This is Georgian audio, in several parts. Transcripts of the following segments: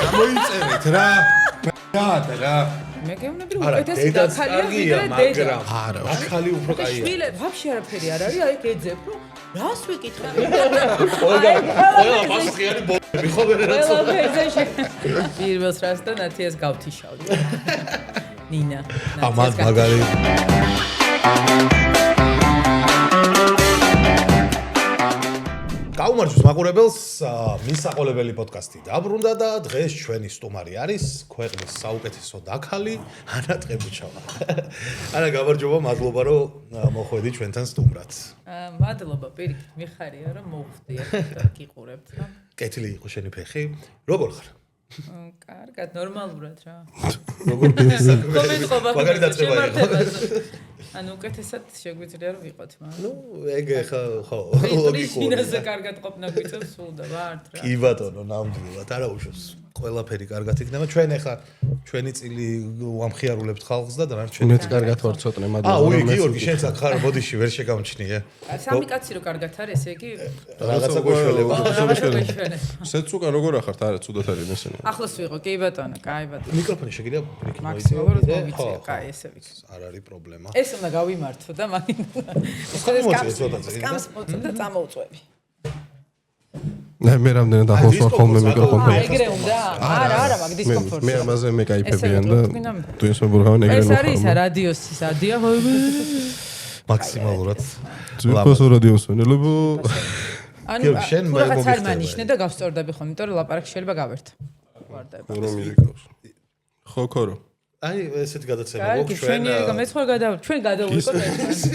გამოიწერეთ რა. რა. მე გეუბნები რომ უკეთესი დაქალია ვიდრე დედა. არა, დაქალი უფრო კაია. შვილე ვაფშე არაფერი არ არის, აი გეძებ რომ რას ვიკითხებ? ყველა მასხიანი ბოლები ხოლმე რაც. პირველს რას და ნათიას გავთიშავდი. ნინა. ამას მაგარი. გაუმარჯოს მაყურებელს, მისაყოლებელი პოდკასტი დაბრუნდა და დღეს ჩვენი სტუმარი არის ქვეყნის საუკეთესო დაქალი ანა ტყებუჩავა. ანა გამარჯობა, მადლობა რომ მოხვედი ჩვენთან სტუმრად. მადლობა, პირიქით, მიხარია რომ მოვხვდიათ და გიყურებთ რა. კეთილი იყო შენი ფეხი. როგორ ხარ? კარგად, ნორმალურად რა. როგორ გისაკვირე? კომენტობა. მაგარი დაწყება იყო. ანუ უკეთესად შეგვიძლია რომ ვიყოთ, მაგრამ ნუ ეგ ხო ლოგიკურია. ინაზე კარგად ყოფნა გვიწევს სულ და ვართ რა. კი ბატონო, ნამდვილად არა უშავს. ყველაფერი კარგად იქნება. ჩვენ ახლა ჩვენი წილი ვამხიარულებთ ხალხს და დანარჩენი მეც კარგად ვარ ცოტნე, მაგრამ უი გიორგი შენც აქ ხარ, ბოდიში ვერ შეგამჩნიე. სამი კაცი რო კარგად არის, ესე იგი რაღაცა გვეშველება. სეც უკან როგორ ახართ? არა, ცუდად არის მესენი. ახლოს ვიყო, კი ბატონო, კაი ბატონო. მიკროფონი შეგიძლია პრიქი მაქსიმალურად მოვიწია, კაი, ესე ვიქ. არ არის პრობლემა. ეს უნდა გავიმართო და მაგ სკამს მოწმ და წამოუწვევი. მე რამდენად ახლოს ვარ ხოლმე მიკროფონთან. ეგრე უნდა? არა, მაგ დისკომფორტი. მე ამაზე მეკაიფებიან და თუ ის მებურღავენ ეგრე ეს არის რადიოსის ადია მაქსიმალურად. ძვირფას რადიოს ვენელებო. ანუ შენ მე მოგიხსენე და გავსწორდები ხოლმე, იმიტომ რომ ლაპარაკი შეიძლება გავერთო. ვარდება. რომ ირეკავს. ხო, ქორო. აი ესეთი გადაცემა გვაქვს ჩვენ. მე სხვა ჩვენ გადავიყოთ ეს.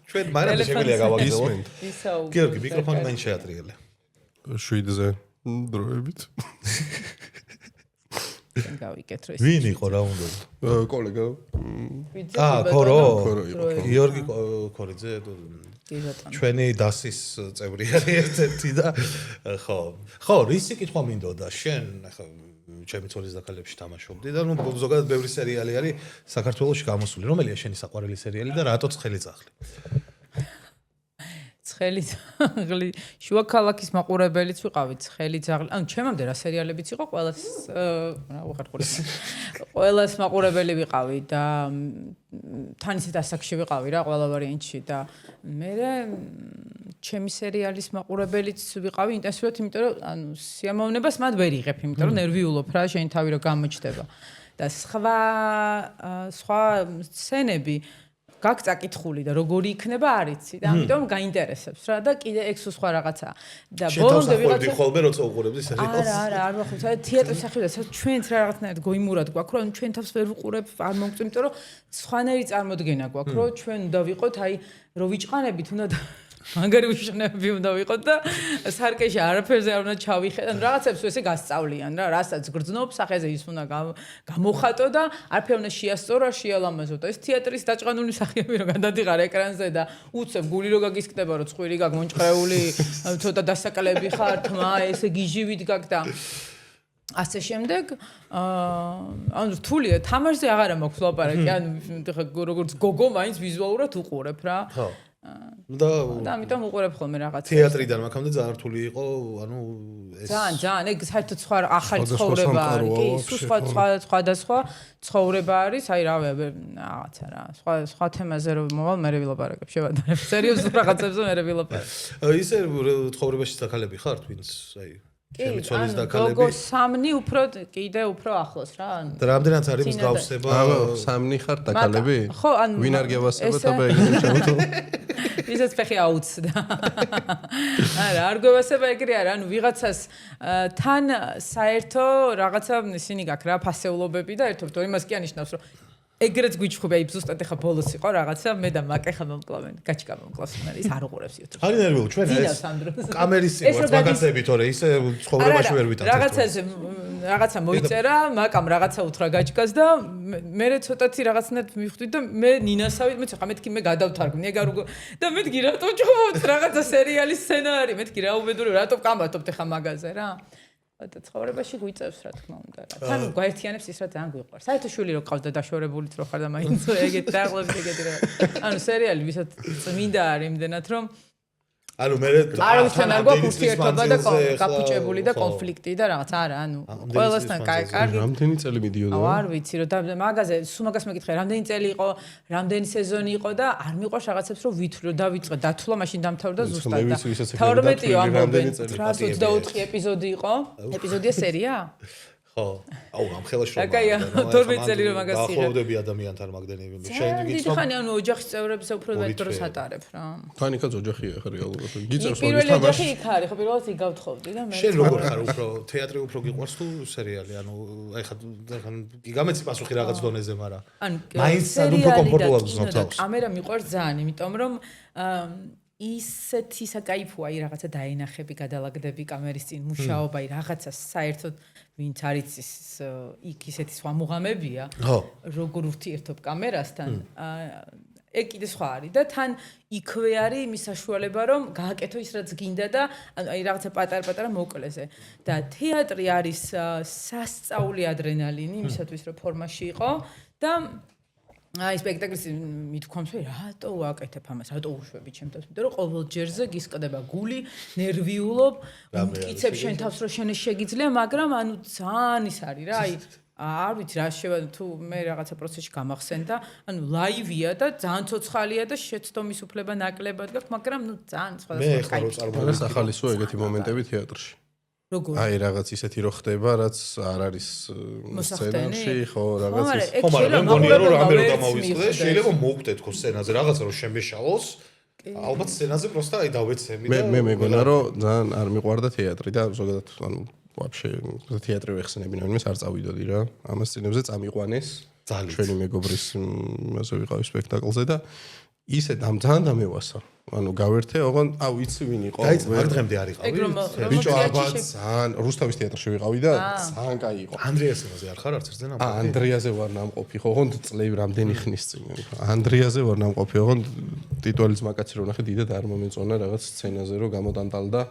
ჩვენ მაგრამ შეგვიძლია გავაგზავნოთ. ისაუბრეთ. გიორგი, მიკროფონი მაინც შეატრიელე. 7-ზე დროებით. გავიკეთრო ეს. ვინ იყო რა უნდა? კოლეგა. ქორო. იყო. გიორგი ქორიძე. ჩვენი დასის წევრი არის ერთ-ერთი და ხო, რისი კითხვა მინდოდა? შენ ახლა ჩემი ცოლის დაქალებში თამაშობდი და ნუ ზოგადად ბევრი სერიალი არის საქართველოში გამოსული. რომელია შენი საყვარელი სერიალი და რატო ცხელი ძაღლი? ცხელი ძაღლი, შუა ქალაქის მაყურებელიც ვიყავით, ცხელი ძაღლი. ანუ ჩემამდე რა სერიალებიც იყო, ყველას რა ვახარ ხოლმე. ყველას მაყურებელი ვიყავი და თან ისეთ ასაკში ვიყავი რა, ყველა ვარიანტში და მე ჩემი სერიალის მაყურებელიც ვიყავი ინტენსიურად, იმიტომ რომ ანუ სიამოვნებას მათ ვერ იღებ, იმიტომ რომ ნერვიულობ რა, შენი თავი რო გამოჩდება. და სხვა სცენები გაგწაკითხული და როგორი იქნება არიცი და ამიტომ გაინტერესებს რა და კიდე ექსო სხვა რაღაცა და ბოლომდე ვიღაცა ხოლმე როცა უყურებდი სერიალს არ ვახვალ თეატრის სახელად ჩვენც რაღაცნაირად გოიმურად გვაქვს რომ ჩვენ თავს ვერ ვუყურებ არ მომწვი იმიტომ რომ სხვანაირი წარმოდგენა გვაქვს რომ ჩვენ უნდა ვიყოთ აი რო ვიჭყანებით უნდა მაგარი უშნები უნდა ვიყოთ და სარკეში არაფერზე არ უნდა ჩავიხედან რაღაცებს ესე გასწავლიან რა რასაც გრძნობს სახეზე ის უნდა გამოხატო და არაფერ უნდა შეასწორო შეალამაზო და ეს თეატრის დაჭყანული სახეები რომ გადადიღარ ეკრანზე და უცებ გული რო გაგისკდება რომ წვირი გაგ მონჭყრეული ცოტა დასაკლები ხარ თმა ესე გიჟივით გაგ და ასე შემდეგ ანუ რთულია თამაშზე აღარა მაქვს ლაპარაკი ანუ როგორც გოგო მაინც ვიზუალურად უყურებ რა ხო და ამიტომ უყურებ ხოლმე რაღაცა. თეატრიდან მაგამდე ძალიან რთული იყო, ანუ ეს ძალიან, ეგ საერთოდ სხვა ახალი ცხოვრება არის. კი, სხვა ცხოვრება არის, აი რავი, რაღაცა რა. სხვა თემაზე რომ მოვალ, მე ვილაპარაკებ, შევადარებ. სერიოზულ რაღაცებზე მე ვილაპარაკებ. ისე ცხოვრებაში დაქალები ხართ, ვინც აი ჩემი ცოლის დაქალები. გოგო სამნი უფრო კიდე უფრო ახლოს რა. და რამდენად არის მსგავსება? სამნი ხართ დაქალები? ხო, ანუ ვინ არ გევასებათ აბა ეგრე ჩემო. ისაც ფეხი აუცდა. არა, არ გვევასება ეგრე არა, ანუ ვიღაცას თან საერთო რაღაცა ისინი გაქვს რა, ფასეულობები და ერთობთ იმას კი ანიშნავს, რომ ეგრეც გვიჩხუბე, აი ზუსტად ახლა ბოლოს იყო რაღაცა, მე და მაკე ხა მომკლავენ, გაჩკა მომკლავს, ის არ უყურებს YouTube-ს. არის ნერვიულ, ჩვენ ეს კამერის წინ ვართ მაგაცები, თორე ისე ცხოვრებაში ვერ ვიტანთ. რაღაცა მოიწერა, მაკამ რაღაცა უთხრა გაჩკას და მე ცოტათი რაღაცნაირად მივხვდი და მე ნინასავით, მე ხა მეთქი მე გადავთარგმნი, ეგ არ უგო და მეთქი რატო ჭობთ რაღაცა სერიალის სცენარი, მეთქი რა უბედური, რატო კამათობთ ახლა მაგაზე რა. და ცხოვრებაში გვიწევს რა თქმა უნდა რა. თან გვაერთიანებს ის რა ძალიან გვიყვარს. საერთოდ შვილი რო ყავს და დაშორებულიც რო ხარ და მაინც ეგეთ დაახლოებით ეგეთი რა. ანუ სერიალი ვისაც წმინდა არის იმდენად რომ ანუ მე არავისთან არ გვაქვს ურთიერთობა და გაფუჭებული და კონფლიქტი და რაღაც არა, ანუ ყველასთან კარგი. რამდენი წელი მიდიოდა? არ ვიცი, რომ მაგაზე სულ მაგას მეკითხე, რამდენი წელი იყო, რამდენი სეზონი იყო და არ მიყვარს რაღაცებს რომ ვითვლი, რომ დავიწყე დათვლა, მაშინ დამთავრდა ზუსტად და 12-ი ამბობენ 124 ეპიზოდი იყო. ეპიზოდია სერია? ხო. აუ, ამ ხელაში რომ. აკაია, 12 წელი რომ მაგას იღებ. ახლობდები ადამიანთან მაგდენები. შენ დიდი ხანი ანუ ოჯახის წევრებს უფრო მეტ დროს ატარებ რა. თან იქაც ოჯახია ხარ რეალურად. გიწევს მაგის პირველი თამაში. ოჯახი იქ არის, ხო პირველად იგავთხოვდი და მე. შენ როგორ ხარ უფრო თეატრი უფრო გიყვარს თუ სერიალი? ანუ აი ხა გიგამეცი პასუხი რაღაც დონეზე, მაგრამ მაინც უფრო კომფორტულად ვზნობ თავს. კამერა მიყვარს ძალიან, იმიტომ რომ ისეთი საკაიფოა, რაღაცა დაენახები, გადალაგდები კამერის წინ, მუშაობა, რაღაცა საერთოდ ვინც არის იქ ისეთი სხვა მუღამებია, როგორ ურთიერთობ კამერასთან, ეგ კიდე სხვა არის და თან იქვე არის იმის საშუალება, რომ გააკეთო ის რაც გინდა და აი რაღაცა პატარ-პატარა მოკლეზე. და თეატრი არის სასწაული ადრენალინი იმისათვის, რომ ფორმაში იყო და აი სპექტაკლის მithქვამს რომ რატო ვაკეთებ ამას, რატო უშვები ჩემთვის, იმიტომ რომ ყოველ ჯერზე გისყდება გული, ნერვიულობ, მტკიცებ შენ თავს რომ შენ შეგიძლია, მაგრამ ანუ ძალიან ის არის რა, აი არ ვიცი რა შევა თუ მე რაღაცა პროცესში გამახსენდა, ანუ ლაივია და ძალიან ცოცხალია და შეცდომის უფლება ნაკლებად გაქვს, მაგრამ ნუ ძალიან სხვადასხვა კაი. არის ახალისო ეგეთი მომენტები თეატრში. როგორ? აი რაღაც ისეთი რო ხდება, რაც არ არის სცენარში, ხო, რაღაც ის. ხო, მაგრამ მე მგონია რომ რამე რომ დამოვიწყდე, შეიძლება მოვკვდე თქო სცენაზე, რაღაცა რომ შემეშალოს. ალბათ სცენაზე პროსტა აი დავეცემი და მე მეგონა რომ ძალიან არ მიყვარდა თეატრი და ზოგადად ანუ ვაფშე თეატრი ვეხსენებინა, ვინმეს არ წავიდოდი რა. ამას წინებზე წამიყვანეს. ჩვენი მეგობრის ასე ვიყავი სპექტაკლზე და ისე ძალიან დამევასა. ანუ გავერთე, ოღონ აუ იცი ვინ იყო? ვერ დღემდე არ იყავი. ბიჭო, აბა ძალიან რუსთავის თეატრში ვიყავი და ძალიან კაი იყო. ანდრიასზე არ ხარ არც ერთ ზენა? ანდრიაზე ვარ ნამყოფი, ხო, ოღონდ წლები რამდენი ხნის წინ. ანდრიაზე ვარ ნამყოფი, ოღონდ ტიტულის მაკაცი რო ნახე, დიდად არ მომეწონა რაღაც სცენაზე რო გამოდანტალდა.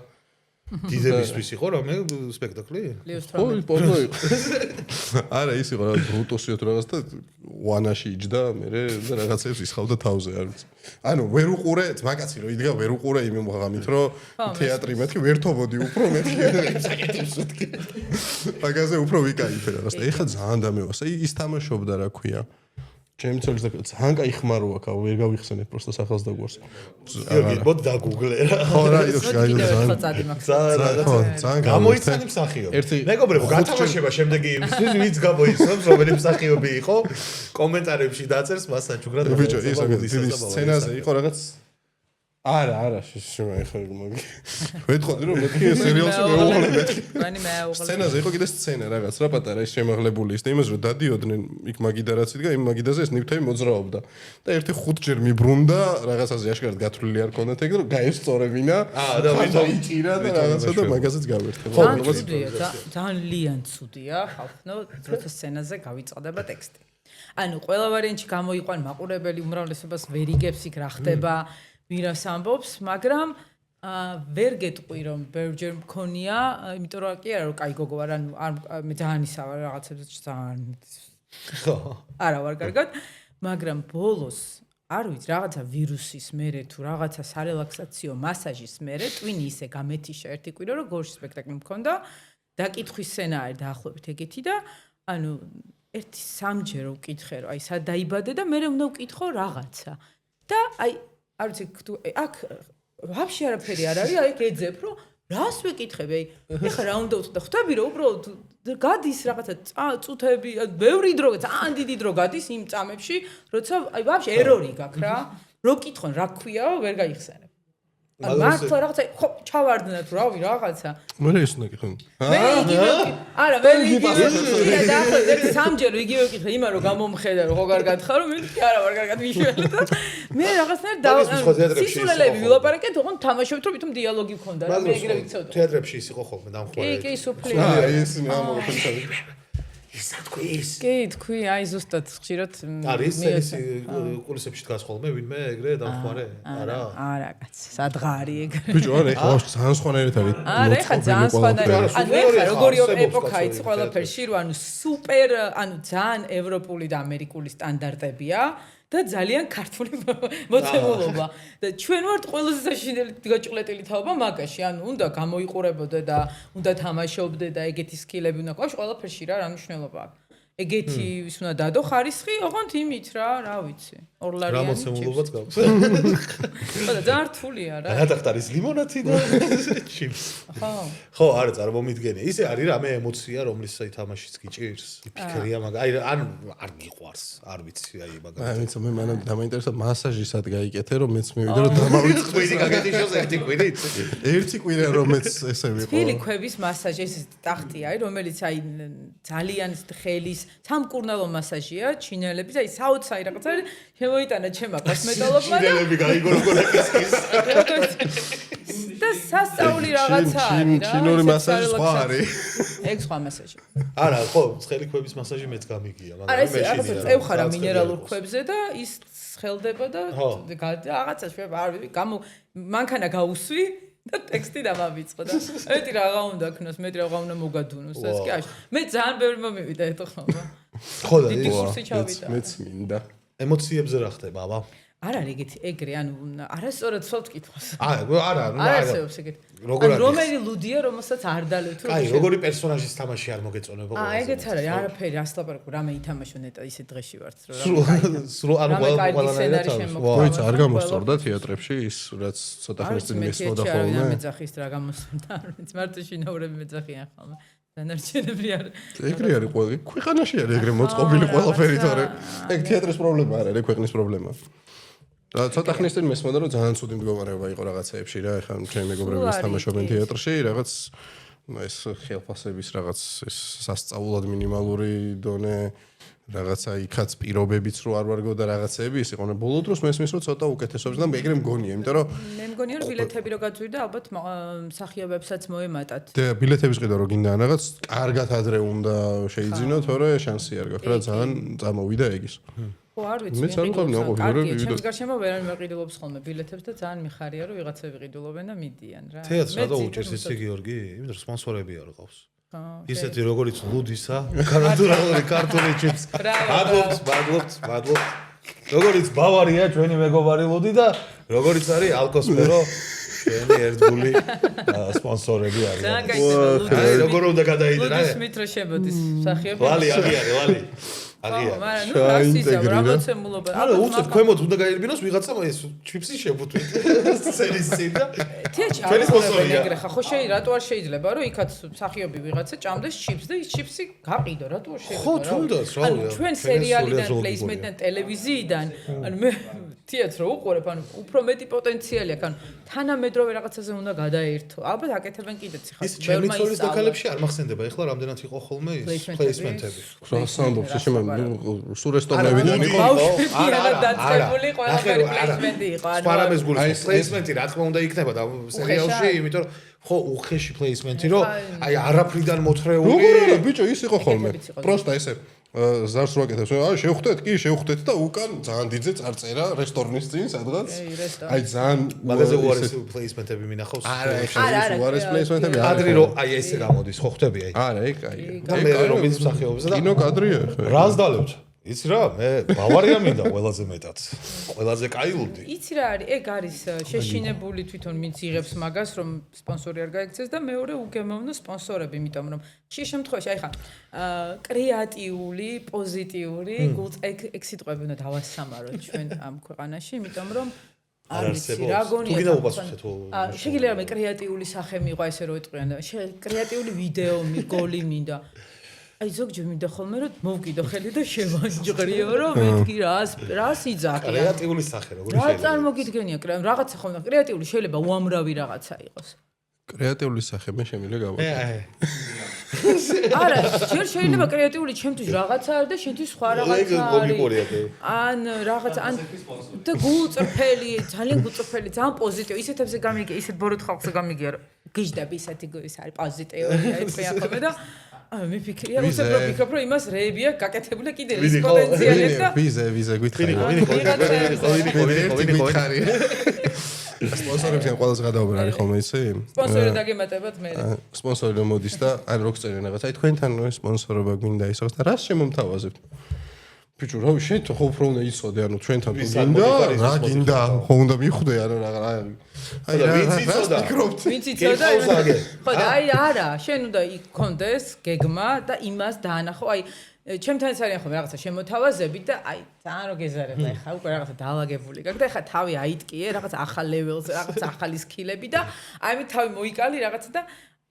დიდებისთვის იყო რამე სპექტაკლი? ხო, პორნო იყო. არა, ის იყო რა ბრუტოსიო თუ რაღაც და ვანაში იჯდა, მე რაღაცებს ისხავდა თავზე, არ ვიცი. ანუ ვერ უყურე, მაკაცი რო იდგა, ვერ უყურე იმ მომღამით, რომ თეატრი მეთქი ვერთობოდი უფრო მეთქი საკეთებს მეთქი. მაგაზე უფრო ვიკაიფე რაღაც და ეხა ძალიან დამევასა. ის თამაშობდა რა ქვია. ჩემი ცოლის და ძალიან კაი ხმარო აქვს, ვერ გავიხსენებ პროსტა სახელს და გვარს. გიორგი, მოდ დაგუგლე რა. ხო რა, ძალიან გამოიცანი მსახიობი. მეგობრებო, გათამაშება შემდეგი იმისთვის, ვინც გამოიცნობს, რომელი მსახიობი იყო, კომენტარებში დაწერს მას საჩუქრად. ბიჭო, ის დიდი სცენაზე იყო რაღაც არა, შემაიხარ მოგი. ვეთხოვდი რომ მეთქი სერიალში მეუღლე მეთქი. სცენაზე იყო კიდე სცენა რაღაც რა პატარა ის შემაღლებული ის და იმას რომ დადიოდნენ იქ მაგიდა რაც იდგა იმ მაგიდაზე ეს ნივთები მოძრაობდა. და ერთი 5 ჯერ მიბრუნდა რაღაცაზე აშკარად გათვლილი არ ქონდათ ეგ რომ გაესწორებინა. და ვიტომ იჭირა და რაღაცა და მაგაზეც გავერთე. ძალიან ლიან ცუდია, ხალხო, როცა სცენაზე გავიწყდება ტექსტი. ანუ ყველა ვარიანტში გამოიყვან მაყურებელი უმრავლესობას ვერ იგებს იქ რა ხდება. ვირას ამბობს, მაგრამ ვერ გეტყვი რომ ბერჯერ მქონია, იმიტომ რომ კი არა რომ კაი გოგო ვარ, ანუ მე ძალიან ისა ვარ რაღაცებს ძალიან ხო. არა ვარ კარგად, მაგრამ ბოლოს არ ვიცი რაღაცა ვირუსის მერე თუ რაღაცა სარელაქსაციო მასაჟის მერე ტვინი ისე გამეთიშა ერთი კვირა რომ გორში სპექტაკლი მქონდა, დაკითხვის სცენა არის დაახლოებით ეგეთი და ანუ ერთი სამჯერ ვკითხე რომ აი სად დაიბადე და მე უნდა ვკითხო რაღაცა. და აი არ ვიცი თუ აქ ვაფშე არაფერი არ არის, აი გეძებ რომ რას ვეკითხებ, აი ეხლა რა უნდა ვთქვა, ხვდები რომ უბრალოდ გადის რაღაცა წუთები, ბევრი დრო, ძალიან დიდი დრო გადის იმ წამებში, როცა აი ვაფშე ერორი გაქვს რა. რო კითხონ რა ქვიაო, ვერ გაიხსენებ. მართლა რაღაცა ხო ჩავარდნათ რავი რაღაცა. მე ის უნდა კითხო. მე იგივე არა, მე იგივე დაახლოებით სამჯერ იგივე ვკითხე, იმან რომ გამომხედა რომ ხო კარგად ხარ, მე კი არა ვარ კარგად მიშველი და მე რაღაცნაირად სისულელები ვილაპარაკეთ, ოღონდ თამაშობთ რომ ვითომ დიალოგი მქონდა რა, მე ეგრე ვიცოდი. თეატრებში ის იყო ხოლმე დამხმარე. კი, სუფლი. ის ამოხსენე. ის თქვის. კი, თქვი, აი ზუსტად ხშირად არის ის კულისებში დგას ხოლმე ვინმე ეგრე დამხმარე? არა. არა, კაც, სადღარი ეგ. ბიჭო, არა, ეხლა ძალიან სხვანაირად არის. არა, ეხლა ძალიან სხვანაირად. ანუ ეხლა როგორი ეპოქა იცი ყველაფერში, რომ ანუ სუპერ, ანუ ძალიან ევროპული და ამერიკული სტანდარტებია და ძალიან ქართული მოცემულობა და ჩვენ ვართ ყველაზე საშინელი გაჭყლეტილი თაობა მაგაში ანუ უნდა გამოიყურებოდე და უნდა თამაშობდე და ეგეთი სკილები უნდა გვაქვს ყველაფერში რა მნიშვნელობა აქვს ეგეთი ის უნდა დადო ხარისხი ოღონდ იმით რა ვიცი ორლარიანი რა მოცემულობაც გაქვს ხო და ძალიან რთულია რა გადახტარის ლიმონათი და ჩიპს ხო არა წარმომიდგენია ისე არის რამე ემოცია რომლის თამაშიც გიჭირს ფიქრია მაგ აი ან არ გიყვარს არ ვიცი აი მაგალითად აი ვიცი მე მანამ დამაინტერესა მასაჟი სად გაიკეთე რომ მეც მივიდე რომ დამავიწყდი გაგეთიშოს ერთი კვირით ერთი კვირა რომ მეც ესე ვიყო თბილი ქვების მასაჟი ეს ტახტია აი რომელიც აი ძალიან ხელის სამკურნალო მასაჟია ჩინელების აი საოცარი რაღაცა შემოიტანა ჩემმა კოსმეტოლოგმა და ჩინელები გაიგორგორა კისკის და სასწაული რაღაცა არის რა ჩინური მასაჟი სხვა არის ეგ სხვა მასაჟი არა ხო ცხელი ქვების მასაჟი მეც გამიგია მაგრამ მე შეიძლება წევხარა მინერალურ ქვებზე და ის ხელდება და რაღაცა არ მანქანა გაუსვი და ტექსტი დამავიწყო და მეტი რაღა უნდა ქნოს, მეტი რაღა უნდა მოგადუნოს, ეს კი აშ. მე ძალიან ბევრი მომივიდა ეთქობა. ხო და დიდი კურსი ჩავიდა. მეც მინდა. ემოციებზე რა ხდება, აბა? არ არის ეგეთი ეგრე, ანუ არასწორად ვსვავთ კითხვას. არა, არასწორად ეგეთი. რომელი ლუდია, რომელსაც არ დალევთ რომ აი, როგორი პერსონაჟის თამაში არ მოგეწონება ყველა. ეგეც არის, არაფერი, არც ლაპარაკობ, რამე ითამაშო ნეტა ისე დღეში ვართ, რომ სულ ანუ ყველანაირად მოიც არ გამოსწორდა თეატრებში ის რაც ცოტა ხნის წინ მესმოდა ხოლმე. მე მეძახის რა გამოსწორდა, არც მარტო შინაურები მეძახიან ხოლმე. დანარჩენები არ. ეგრე არის ყველა, ქვეყანაში არის ეგრე მოწყობილი ყველაფერი თორე. ეგ თეატრის პრობლემა არ არის, ქვეყნის პრობლემაა. და ცოტა ხნის წინ მესმოდა რომ ძალიან ცუდი მდგომარეობა იყო რაღაცეებში რა, ეხლა ჩემი მეგობრები თამაშობენ თეატრში, რაღაც ეს ხელფასების რაღაც ეს სასწაულად მინიმალური დონე რაღაცა იქაც პირობებიც რო არ ვარგო და რაღაცეები ის იყო. ბოლო დროს მესმის რომ ცოტა უკეთესობს და ეგრე მგონია, იმიტომ რომ მე მგონია რომ ბილეთები რო გაძვირდა ალბათ მსახიობებსაც მოემატათ. და ბილეთების ყიდვა რო გინდა რაღაც კარგად ადრე უნდა შეიძინო, თორე შანსი არ გაქვს რა ძალიან წამოვიდა ეგის. ხო არ ვიცი მე სამყარო კარგია ჩემს გარშემო ვერ მეყიდულობს ხოლმე ბილეთებს და ძალიან მიხარია რომ ვიღაცები ყიდულობენ და მიდიან რა თეატრს რატო უჭერს იცი გიორგი იმიტომ რომ სპონსორები არ ყავს ისეთი როგორიც ლუდისა ქართული ჩიპს მადლობთ როგორიც ბავარია ჩვენი მეგობარი ლუდი და როგორიც არის ალკოსფერო ჩვენი ერთგული სპონსორები არის აი როგორ უნდა გადაიდე რა ლუდის მით რო შემოდის მსახიობი ვალი აღიარე მაგრამ ნუ რასიზა რა მოცემულობა არა უცებ ქვემოთ უნდა გაერბინოს ვიღაცა ეს ჩიპსი შევუთვით სერის წინ და ჩვენი სპონსორია ეგრე ხა ხო რატო არ შეიძლება რომ იქაც მსახიობი ვიღაცა ჭამდეს ჩიპს და ის ჩიპსი გაყიდო რატო არ შეიძლება ხო თუნდაც რა ჩვენ სერიალიდან პლეისმენტიდან ტელევიზიიდან ანუ მე თეატრს რო უყურებ ანუ უფრო მეტი პოტენციალი აქვს ანუ თანამედროვე რაღაცაზე უნდა გადაერთო ალბათ აკეთებენ კიდეც ხა ის ჩემი ცოლის დაკალებში არ მახსენდება ეხლა რამდენად იყო ხოლმე ის პლეისმენტები რა სამბობს შემო სულ რესტორნებიდან იყო არა დაწყებული ყველაფერი პლეისმენტი იყო ანუ სპარამეს გულის პლეისმენტი რა თქმა უნდა იქნება და სერიალში იმიტომ რომ ხო უხეში პლეისმენტი რომ აი არაფრიდან მოთრეული როგორ ბიჭო ის იყო ხოლმე პროსტა ესე ზარს ვაკეთებს აი შევხვდეთ კი შევხვდეთ და უკან ძალიან დიდზე წარწერა რესტორნის წინ სადღაც აი ძალიან მაგაზე უარეს პლეისმენტები მინახავს არა უარეს პლეისმენტები ადრი რომ აი ესე გამოდის ხო ხვდები აი არა ეგ აი და მე რომ ის მსახიობებზე და კინო კადრია რას დალებთ იცი რა მე ბავარია მინდა ყველაზე მეტად ყველაზე კაი ლუდი იცი რა არის ეგ არის შეშინებული თვითონ ვინც იღებს მაგას რომ სპონსორი არ გაიქცეს და მეორე უგემოვნო სპონსორები იმიტომ რომ ხშირ შემთხვევაში აი ხა კრეატიული პოზიტიური ეგ სიტყვები უნდა დავასამაროთ ჩვენ ამ ქვეყანაში იმიტომ რომ არ ვიცი რა გონია შეიძლება მე კრეატიული სახე მიყვა ესე რომ ეტყვიან და კრეატიული ვიდეო მიგოლი მინდა აი ზოგჯერ მინდა ხოლმე რომ მოვკიდო ხელი და შევანჯღრიო რომ მეთქი რას იძახი კრეატიული სახე როგორი შეიძლება რა წარმოგიდგენია რაღაცა ხოლმე კრეატიული შეიძლება უამრავი რაღაცა იყოს კრეატიული სახე მე შემიძლია გავაკეთო არა ჯერ შეიძლება კრეატიული ჩემთვის რაღაცა არის და შენთვის სხვა რაღაცა არის ან რაღაცა ან და გულწრფელი ძალიან გულწრფელი ძალიან პოზიტივი ისეთებზე გამიგია ისეთ ბოროტ ხალხზე გამიგია რომ გიждები ისეთი ის არის პოზიტიური ეწია ხოლმე და მე ფიქრია ვიფიქრობ რომ იმას რეებია გაკეთებული კიდე ის პოტენციალი და ვიზე გითხარი სპონსორებს ან ყველას გადაუბრალ არის ხოლმე იცი სპონსორი დაგემატებათ მე სპონსორი მოდის და ან როგ წერენ რაღაც აი თქვენთან სპონსორობა გვინდა ისოს და რას შემომთავაზებთ ბიჭო, რა შენ ხო უფრო უნდა იცოდე, ანუ ჩვენთან თუ გინდა, რა გინდა, ხო უნდა მიხვდე, ანუ რა აი ვინც იცოდა ხო და აი არა, შენ უნდა იქონდეს გეგმა და იმას დაანახო, აი ჩემთან ეს არის ხო რაღაცა შემოთავაზებით და აი ძალიან რო გეზარებ და ხა უკვე რაღაცა დაალაგებული გაქვს და ხა თავი აიტკიე რაღაცა ახალ ლეველზე, რაღაცა ახალი სკილები და აი მე თავი მოიკალი რაღაცა და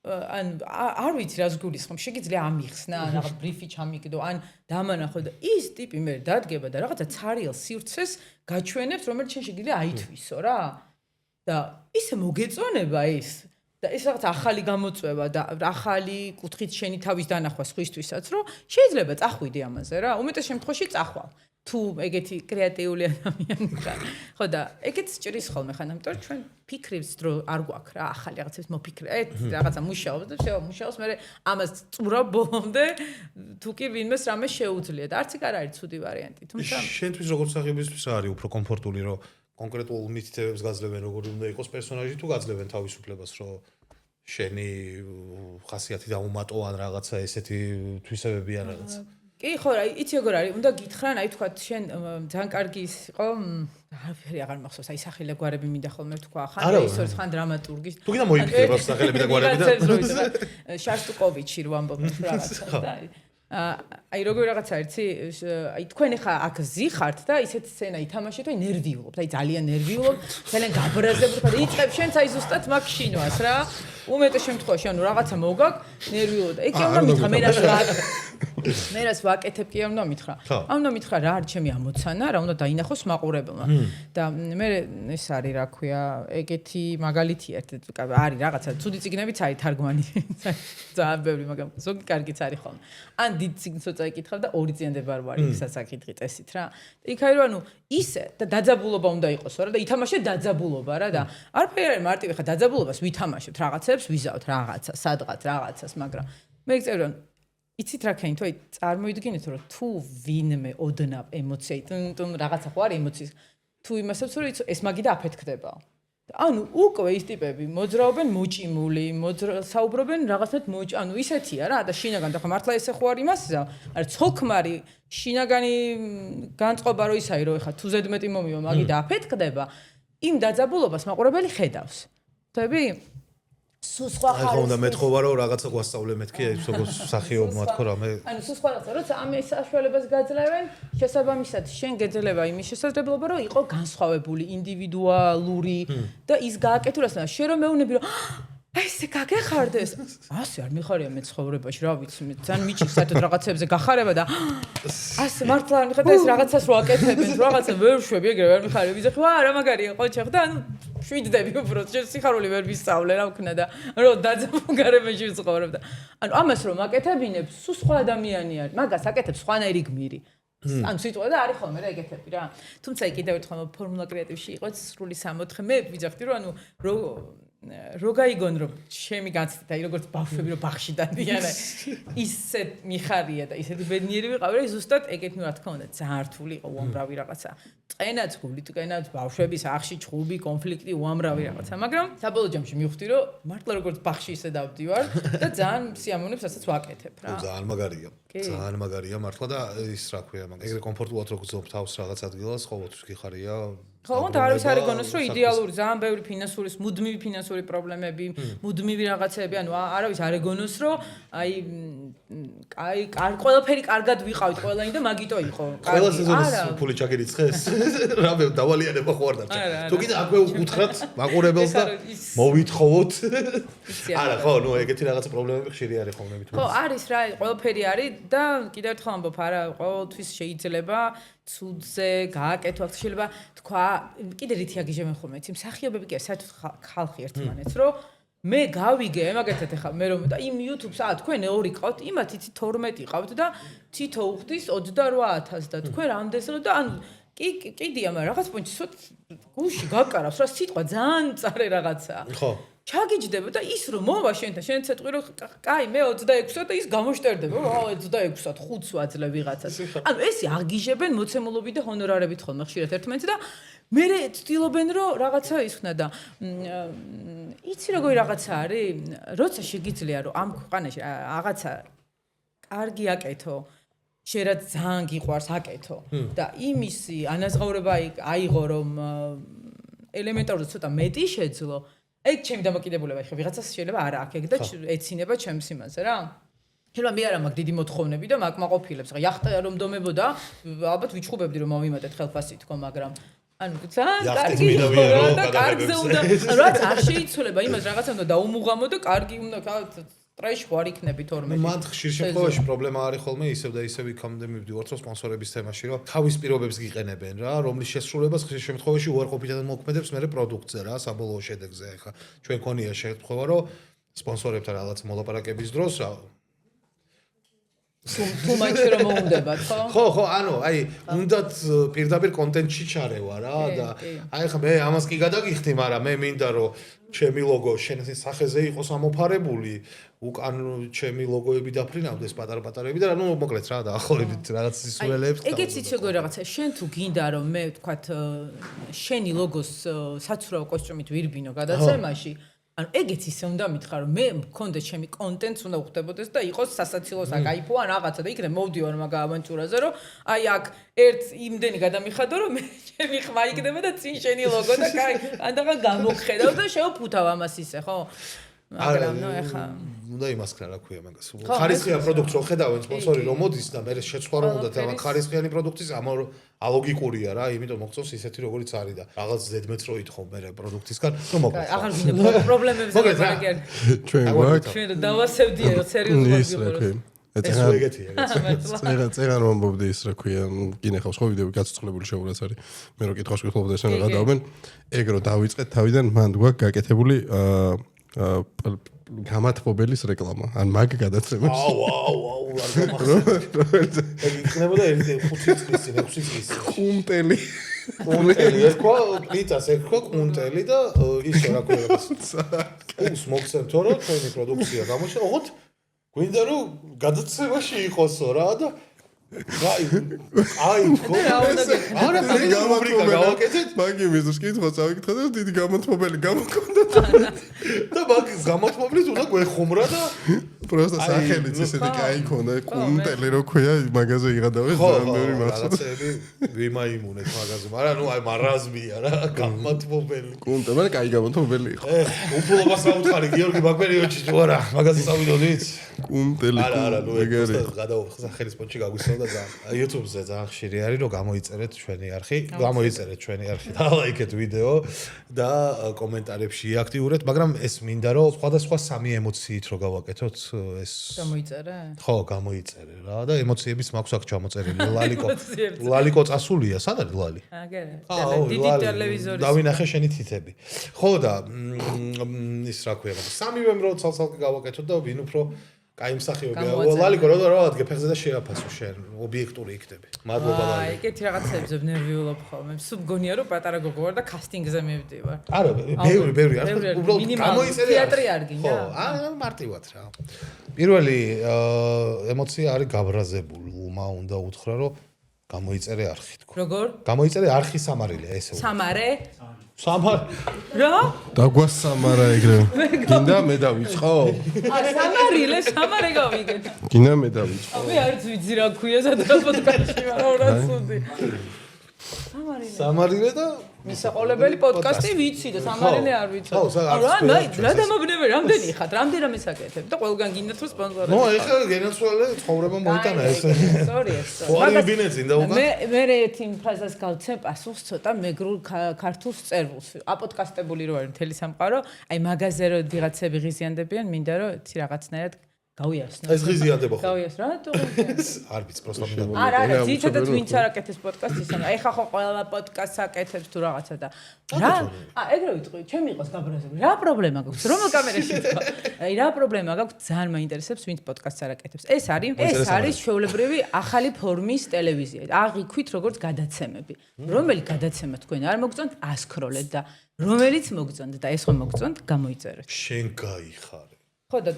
ან არ ვიცი რას გულისხმობ, შეგიძლია ამიხსნა, რაღაც ბრიფი ჩამიგდო, ან დამანახო და ის ტიპი მე დადგება და რაღაცა ცარიელ სივრცეს გაჩვენებს, რომელიც შენ შეგიძლია აითვისო რა. და ისე მოგეწონება ის და ეს რაღაც ახალი გამოწვევა და ახალი კუთხით შენი თავის დანახვა სხვისთვისაც, რომ შეიძლება წახვიდე ამაზე რა. უმეტეს შემთხვევაში წახვალ. თუ ეგეთი კრეატიული ადამიანი ხარ. ხო და ეგეც ჭრის ხოლმე ხან, ამიტომ ჩვენ ფიქრებს დრო არ გვაქვს რა, ახალი რაღაცებს მოფიქრე. რაღაცა მუშაობს და შევა მუშაობს, მე ამას წურავ ბოლომდე თუ კი ვინმეს რამე შეუძლია და არც იქ არ არის ცუდი ვარიანტი. თუმცა შენთვის როგორც სახიობისთვის არის უფრო კომფორტული, რომ კონკრეტულ მითითებებს გაძლევენ, როგორი უნდა იყოს პერსონაჟი, თუ გაძლევენ თავისუფლებას, რომ შენი ხასიათი დაუმატო ან რაღაცა ესეთი თვისებები ან რაღაცა. კი ხო რა, იცი როგორ არის, უნდა გითხრან, აი თქვა შენ ძალიან კარგი ის იყო, არაფერი აღარ მახსოვს, აი სახელი გვარები მინდა ხოლმე თქვა, ხან რეჟისორის, ხან დრამატურგის. თუ კიდე მოიფიქრე რა სახელები და გვარები და შასტუკოვიჩი რო ამბობთ რაღაცა და აი როგორ რაღაცა იცი, აი თქვენ ახლა აქ ზიხართ და ისეთ სცენა ითამაშეთ, აი ნერვიულობთ, აი ძალიან ნერვიულობთ, ძალიან გაბრაზებთ და იწყებ შენც აი ზუსტად მაგ შინვას რა. უმეტეს შემთხვევაში ანუ რაღაცა მოგაგ ნერვიულობ და ეგ უნდა მითხრა მე რას ვაკეთებ კი არ უნდა მითხრა. არ უნდა მითხრა რა არის ჩემი ამოცანა, რა უნდა დაინახოს მაყურებელმა. და მე ეს არის რა ქვია, ეგეთი მაგალითი არის რაღაცა ცუდი ციგნებიც არის თარგმანი. ძალიან ბევრი, მაგრამ ზოგი კარგიც არის ხოლმე. ან დიდ ციგნს წაიკითხავ და ორი წინდება არ ვარ ისაც აკითხი წესით რა. იქ არის ანუ ისე და დაძაბულობა უნდა იყოსო რა და ითამაშე დაძაბულობა რა და არაფერი არის მარტივი ხა დაძაბულობას ვითამაშებთ რაღაცებს, ვიზავთ რაღაცა, სადღაც რაღაცას, მაგრამ მე გწევრი რომ იცით რა ქენი თუ აი წარმოიდგინეთ რომ თუ ვინმე ოდნავ ემოციით რაღაცა ხო არის ემოციის თუ იმასაც რომ ეს მაგი და აფეთქდებაო ანუ უკვე ის ტიპები მოძრაობენ მოჭიმული საუბრობენ რაღაცნაირად ანუ ისეთია რა და შინაგან და ხო მართლა ესე ხო არის იმასა არის ცოლქმარი შინაგანი განწყობა რო ისაა რომ ეხა თუ ზედმეტი მომივა მაგი და აფეთქდება იმ დაძაბულობას მაყურებელი ხედავს ხდები სულ სხვა ხარ. აი ხონდა მეთხოვა რომ რაღაცა გვასწავლე მეთქი აი როგორც სახიობმა თქო რამე. ანუ სულ სხვა რაღაცა როცა ამის საშუალებას გაძლევენ, შესაბამისად შენ გეძლება იმის შესაძლებლობა რომ იყო განსხვავებული, ინდივიდუალური და ის გააკეთულას და შენ რომ მეუნები რომ აი ესე გაგეხარდეს. ასე არ მიხარია მე ცხოვრებაში, რა ვიცი, მე ძალიან მიჭირს საერთოდ რაღაცებზე გახარება და ასე მართლა არ მიხარია ეს რაღაცას რო აკეთებენ, რაღაცა ვერ შვები ეგრე ვერ მიხარია. ვიზახი, ვა რა მაგარია ყოჩახ და ანუ შვიდდები უბრალოდ შენ სიხარული ვერ ვისწავლე რა ვქნა და რომ დაძაბულ გარემოში ვცხოვრებ და ანუ ამას რომ აკეთებინებ სულ სხვა ადამიანი არის მაგას აკეთებს სხვანაირი გმირი ანუ სიტყვა და არის ხოლმე რა ეგეთები რა თუმცა კიდევ ერთხელ ფორმულა კრეატივში იყო სრული 64 მე ვიძახდი რომ ანუ რო გაიგონ რომ ჩემი განცდა და როგორც ბავშვები რომ ბაღში დადიან ისე მიხარია და ისეთი ბედნიერი ვიყავი რომ ზუსტად ეგეთ რა თქმა უნდა ძალიან რთული იყო უამრავი რაღაცა ტყენაც გულიტყენაც ბავშვების ახში ჩხუბი კონფლიქტი უამრავი რაღაცა მაგრამ საბოლოო ჯამში მივხვდი რომ მართლა როგორც ბაღში ისე დავდივარ და ძალიან სიამოვნებს ასაც ვაკეთებ რა ძალიან მაგარია ძალიან მაგარია მართლა და ის რა ქვია მაგას ეგრე კომფორტულად რო გძობ თავს რაღაც ადგილას ყოველთვის გიხარია ხო და არის არ იგონოს რომ იდეალური ძალიან ბევრი ფინანსური მუდმივი ფინანსური პრობლემები მუდმივი რაღაცები ანუ არავის არ იგონოს რომ აი ყველაფერი კარგად ვიყავით ყველანი და მაგიტო იყო ყველას ზოგადად ფული ჩაგერიცხეს რამე დავალიანება ხო არ დარჩა თუ კიდე აკვე უკუთხრათ მაყურებელს და მოვითხოვოთ არა ხო ნუ ეგეთი რაღაცა პრობლემები ხშირი არის ხოლმე მithom ხო არის რა ყველაფერი არის და კიდევ ერთხელ ამბობ არა ყოველთვის შეიძლება ცუდზე გააკეთო შეიძლება თქვა კიდე რითი აგიჟებენ ხოლმე იცი მსახიობები კი საერთოდ ხალხი ერთმანეთს რომ მე გავიგე მაგათად ახლა მე რომ და იმ YouTube-ს თქვენ 2 ყავთ იმათ იცი 12 ყავთ და თითო უხდის 28000 და თქვენ რამდენს და ანუ კიდია მაგრამ რაღაც პონჩი გულში გაკარავს რა სიტყვა ძალიან მწარე რაღაცაა ხო ჩაგიჯდება და ის რომ მოვა შენთან შენ ცეტყვი რომ კაი მე 26-ად და ის გამოშტერდება რა 26-ად 5-ს ვაძლევ ვიღაცას ანუ ესე აგიჟებენ მოცემულობით და ჰონორარებით ხოლმე ხშირად ერთმანეთს და მე ცდილობენ რომ რაღაცა ისხნა და იცი როგორი რაღაცა არის როცა შეგიძლია რომ ამ ქვეყანაში რაღაცა კარგი აკეთო შენ რაც ძალიან გიყვარს აკეთო და იმისი ანაზღაურება აიღო რომ ელემენტარულად ცოტა მეტი შეძლო ეგ ჩემი დამოკიდებულება ხე ვიღაცას შეიძლება არა აქ ეგ და ეცინება ჩემს იმაზე რა შეიძლება მე არა მაქვს დიდი მოთხოვნები და მაკმაყოფილებს ხა იახტა რომ დომებოდა ალბათ ვიჩხუბებდი რომ მოვიმატეთ ხელფასი თქო მაგრამ ანუ ძალიან კარგი და კარგზე უნდა რაც არ შეიცვლება იმას რაღაცა უნდა დაუმუღამო და კარგი უნდა ტრეშ ხარ იქნები თორმეტი. მან ხშირ შემთხვევაში პრობლემა არის ხოლმე ისევ და ისევ იქამდე მივდივართ რომ სპონსორების თემაში რომ თავის პირობებს გიყენებენ რა, რომლის შესრულებას ხშირ შემთხვევაში უარყოფითად მოქმედებს მე პროდუქტზე რა, საბოლოო შედეგზე. ახლა ჩვენ ქონია შემთხვევა რომ სპონსორებთან რაღაც მოლაპარაკების დროს რა თუ მაინც რომ მოუნდებათ, ხო? ხო, ანუ აი უნდათ პირდაპირ კონტენტში ჩარევა რა და აი ხა მე ამას კი გადაგიხდი, მაგრამ მე მინდა რომ ჩემი ლოგო შენ სახეზე იყოს ამოფარებული, უკან ჩემი ლოგოები დაფრინავდეს პატარ-პატარები და ნუ მოკლედ რა დაახლოებით რაღაც სისულელებს. ეგეც იცი როგორ რაღაცა შენ თუ გინდა რომ მე ვთქვათ შენი ლოგოს საცურაო კოსტიუმით ვირბინო გადაცემაში ანუ ეგეც ისე უნდა მითხრა რომ მე მქონდა ჩემი კონტენტს უნდა უხდებოდეს და იყოს სასაცილო საკაიფო ან რაღაცა და იქნებ მოვდივარ მაგ ავანტურაზე რომ აი აქ ერთ იმდენი გადამიხადო რომ მე ჩემი ხმა იქნება და წინ შენი ლოგო და კაი ანდაღან გამოგხედავ და შევფუთავ ამას ისე ხო მაგრამ ნუ ეხა უნდა იმასკრა რა ქვია მაგას ხარისხიან პროდუქტს რო ხედავენ სპონსორი რომ მოდის და მე შეცვლა რომ უნდა და ხარისხიანი პროდუქტის ალოგიკურია რა იმიტომ მოგწონს ისეთი როგორიც არის და რაღაც ზედმეტროი თხომ მე პროდუქტისგან რომ მოკლედ აღარ გინდა პრობლემებზე მაგარი ჩვენ გვაქვს ჩვენ დავასევდია სერიოზულად წერან რომ მომბობდი ის რა ქვია გინახავს ხო ვიდეო გაცოცხლებული შეურაც არის მე რო კითხავს ვიხმობ და ესენ გადავდნენ ეგ რო დავიწყეთ თავიდან მან გვაქვს გაკეთებული გამათბობელის რეკლამა ან მაგ გადაცემაში აუ არ გამახსენე იქნებოდა 5 წლის 6 წლის კუნტელი ერქვა პლიტას ერქვა კუნტელი და ისე რა ქვია ის მოგცემთო რომ ჩვენი პროდუქცია გამოჩნდა ოღონდ გვინდა რომ გადაცემაში იყოსო რა და აი ხო არა რუბრიკა გავაკეთეთ მაგი მიზოს კითხვა წავიკითხა და დიდი გამოთმობელი გამოგონდა და მაგ გამოთმობლის უნდა გვეხუმრა და პროსტა სახელიც ისეთი კაი ქონდა კუნტელი რო ქვია მაგაზე იღადავე ძალიან ბევრი მახსოვს რაღაცები ვიმაიმუნეთ მაგაზე მაგრამ ნუ აი მარაზმია რა გამოთმობელი კუნტელი მაგრამ კაი გამოთმობელი იყო უფლობას აუთხარი გიორგი მაგ პერიოდში თუ არა მაგაზე წავიდოდით კუნტელი არა ნუ ეგ გადავხსნა ხელის პონჩი გაგვისწავდა და YouTube-ზე ძალიან ხშირი არის რომ გამოიწერეთ ჩვენი არხი გამოიწერეთ ჩვენი არხი და ლაიქეთ ვიდეო და კომენტარებში აქტიურეთ მაგრამ ეს მინდა რომ სხვადასხვა სამი ემოციით რო გავაკეთოთ ეს გამოიწერე? ხო, გამოიწერე რა და ემოციების მაქვს აქ ჩამოწერილი. ლალიკო წასულია, სად არის ლალი? აგერე. დიდი ტელევიზორი. დავინახე შენი თითები. ხო და ის რა ქვია, სამივე რო ცალ-ცალკე გავაკეთოთ და ვინ უფრო კაი მსახიობია. ლალიკო რა ადგე ფეხზე და შეაფასო შენ, ობიექტური იქნები. მადლობა ლალი. აი, ეგეთი რაღაცებზე ნერვიულობ ხოლმე. სულ მგონია რომ პატარა გოგო ვარ და კასტინგზე მივდივარ. არა, ბევრი არ უბრალოდ გამოიწერე. თეატრი არ გინდა? ხო, არა, მარტივად რა. პირველი ემოცია არის გაბრაზებულმა უნდა უთხრა რომ გამოიწერე არხი თქო. როგორ? გამოიწერე არხი სამარილე ესე. სამარე? რა? დაგვასამარა ეგრევე. გინდა მე დავიწყო? სამარილე, სამარე გავიგეთ. გინდა მე დავიწყო. მე არც ვიცი რა ქვია სადა პოდკასტში, მაგრამ რა ცუდი. სამარილე და მისაყოლებელი პოდკასტი ვიცი და სამარილე არ ვიცი. რა დამაბნევი, რამდენი ხართ, რამდენი საკეთებ და ყველგან გინდათ რომ სპონსორები. ნუ ეხლა გენაცვალე ცხოვრება მოიტანა ეს. სორია. მაგას ბინეცინ და უკან. მე ერთი ფრაზას გავცემ პასუხს ცოტა მეგრულ ქართულ წერილს. აპოდკასტებული რო არის მთელი სამყარო, აი მაგაზე რო ვიღაცები ღიზიანდებიან, მინდა რომ იცი რაღაცნაირად გავიასნო. ეს ღიზიანდება ხო? გავიას რა თუ არ ვიცი, პროსტა მინდა. არა, ძირითადად ვინც არ აკეთებს პოდკასტს ისე. ეხა ხო ყველა პოდკასტს აკეთებს თუ რაღაცა და რა? ეგრე ვიტყვი, ჩემი იყოს გაბრაზებული. რა პრობლემა გაქვს? რომელ კამერაში ვთქვა? აი რა პრობლემა გაქვს? ძალიან მაინტერესებს ვინც პოდკასტს არ აკეთებს. ეს არის ჩვეულებრივი ახალი ფორმის ტელევიზია. აღიქვით როგორც გადაცემები. რომელი გადაცემა თქვენ არ მოგწონთ, ასკროლეთ და რომელიც მოგწონთ და ეს ხომ მოგწონთ, გამოიწერეთ. შენ გაიხარე. ხო და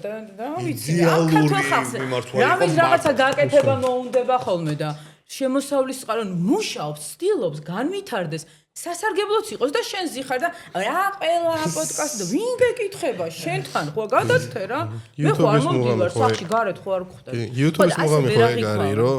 ვიცი, რამის რაღაცა გაკეთება მოუნდება ხოლმე და შემოსავლის წყარო მუშაობს, ცდილობს, განვითარდეს, სასარგებლოც იყოს და შენ ზიხარ და რა ყველა პოდკასტი და ვინ გეკითხება შენთან ხო გადაცდე რა მე ხო არ მომდივარ სახში გარეთ ხო არ გხვდები YouTube-ის მოგამე ხო ეგ არის რომ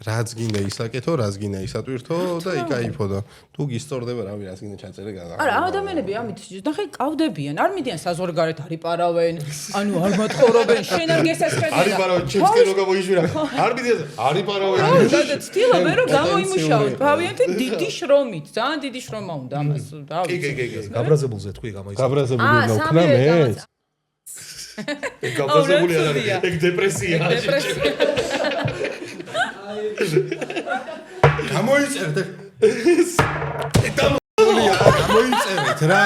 რაც გინდა ისაკეთო, რაც გინდა ისატვირთო და იკაიფო და თუ გისწორდება რავი რაც გინდა ჩაწერე გადა. არა, ადამიანები ამით ნახე ყავდებიან, არ მიდიან საზღვარგარეთ არიპარავენ, ანუ არ მოთხოვობენ, შენ არ გესასწრებია. არიპარავენ, ჩემს კენო გამოიშვირა. არ მიდიან, არიპარავენ. და ცდილობენ რომ გამოიმუშაოთ. ბავიანთი დიდი შრომით, ძალიან დიდი შრომა უნდა ამას. კი. გაბრაზებულზე თქვი გამოიშვირა. გაბრაზებული უნდა ვქნა მე. გაბრაზებული არ არის, ეგ დეპრესია. გამოიწერეთ. გამოიწერეთ რა.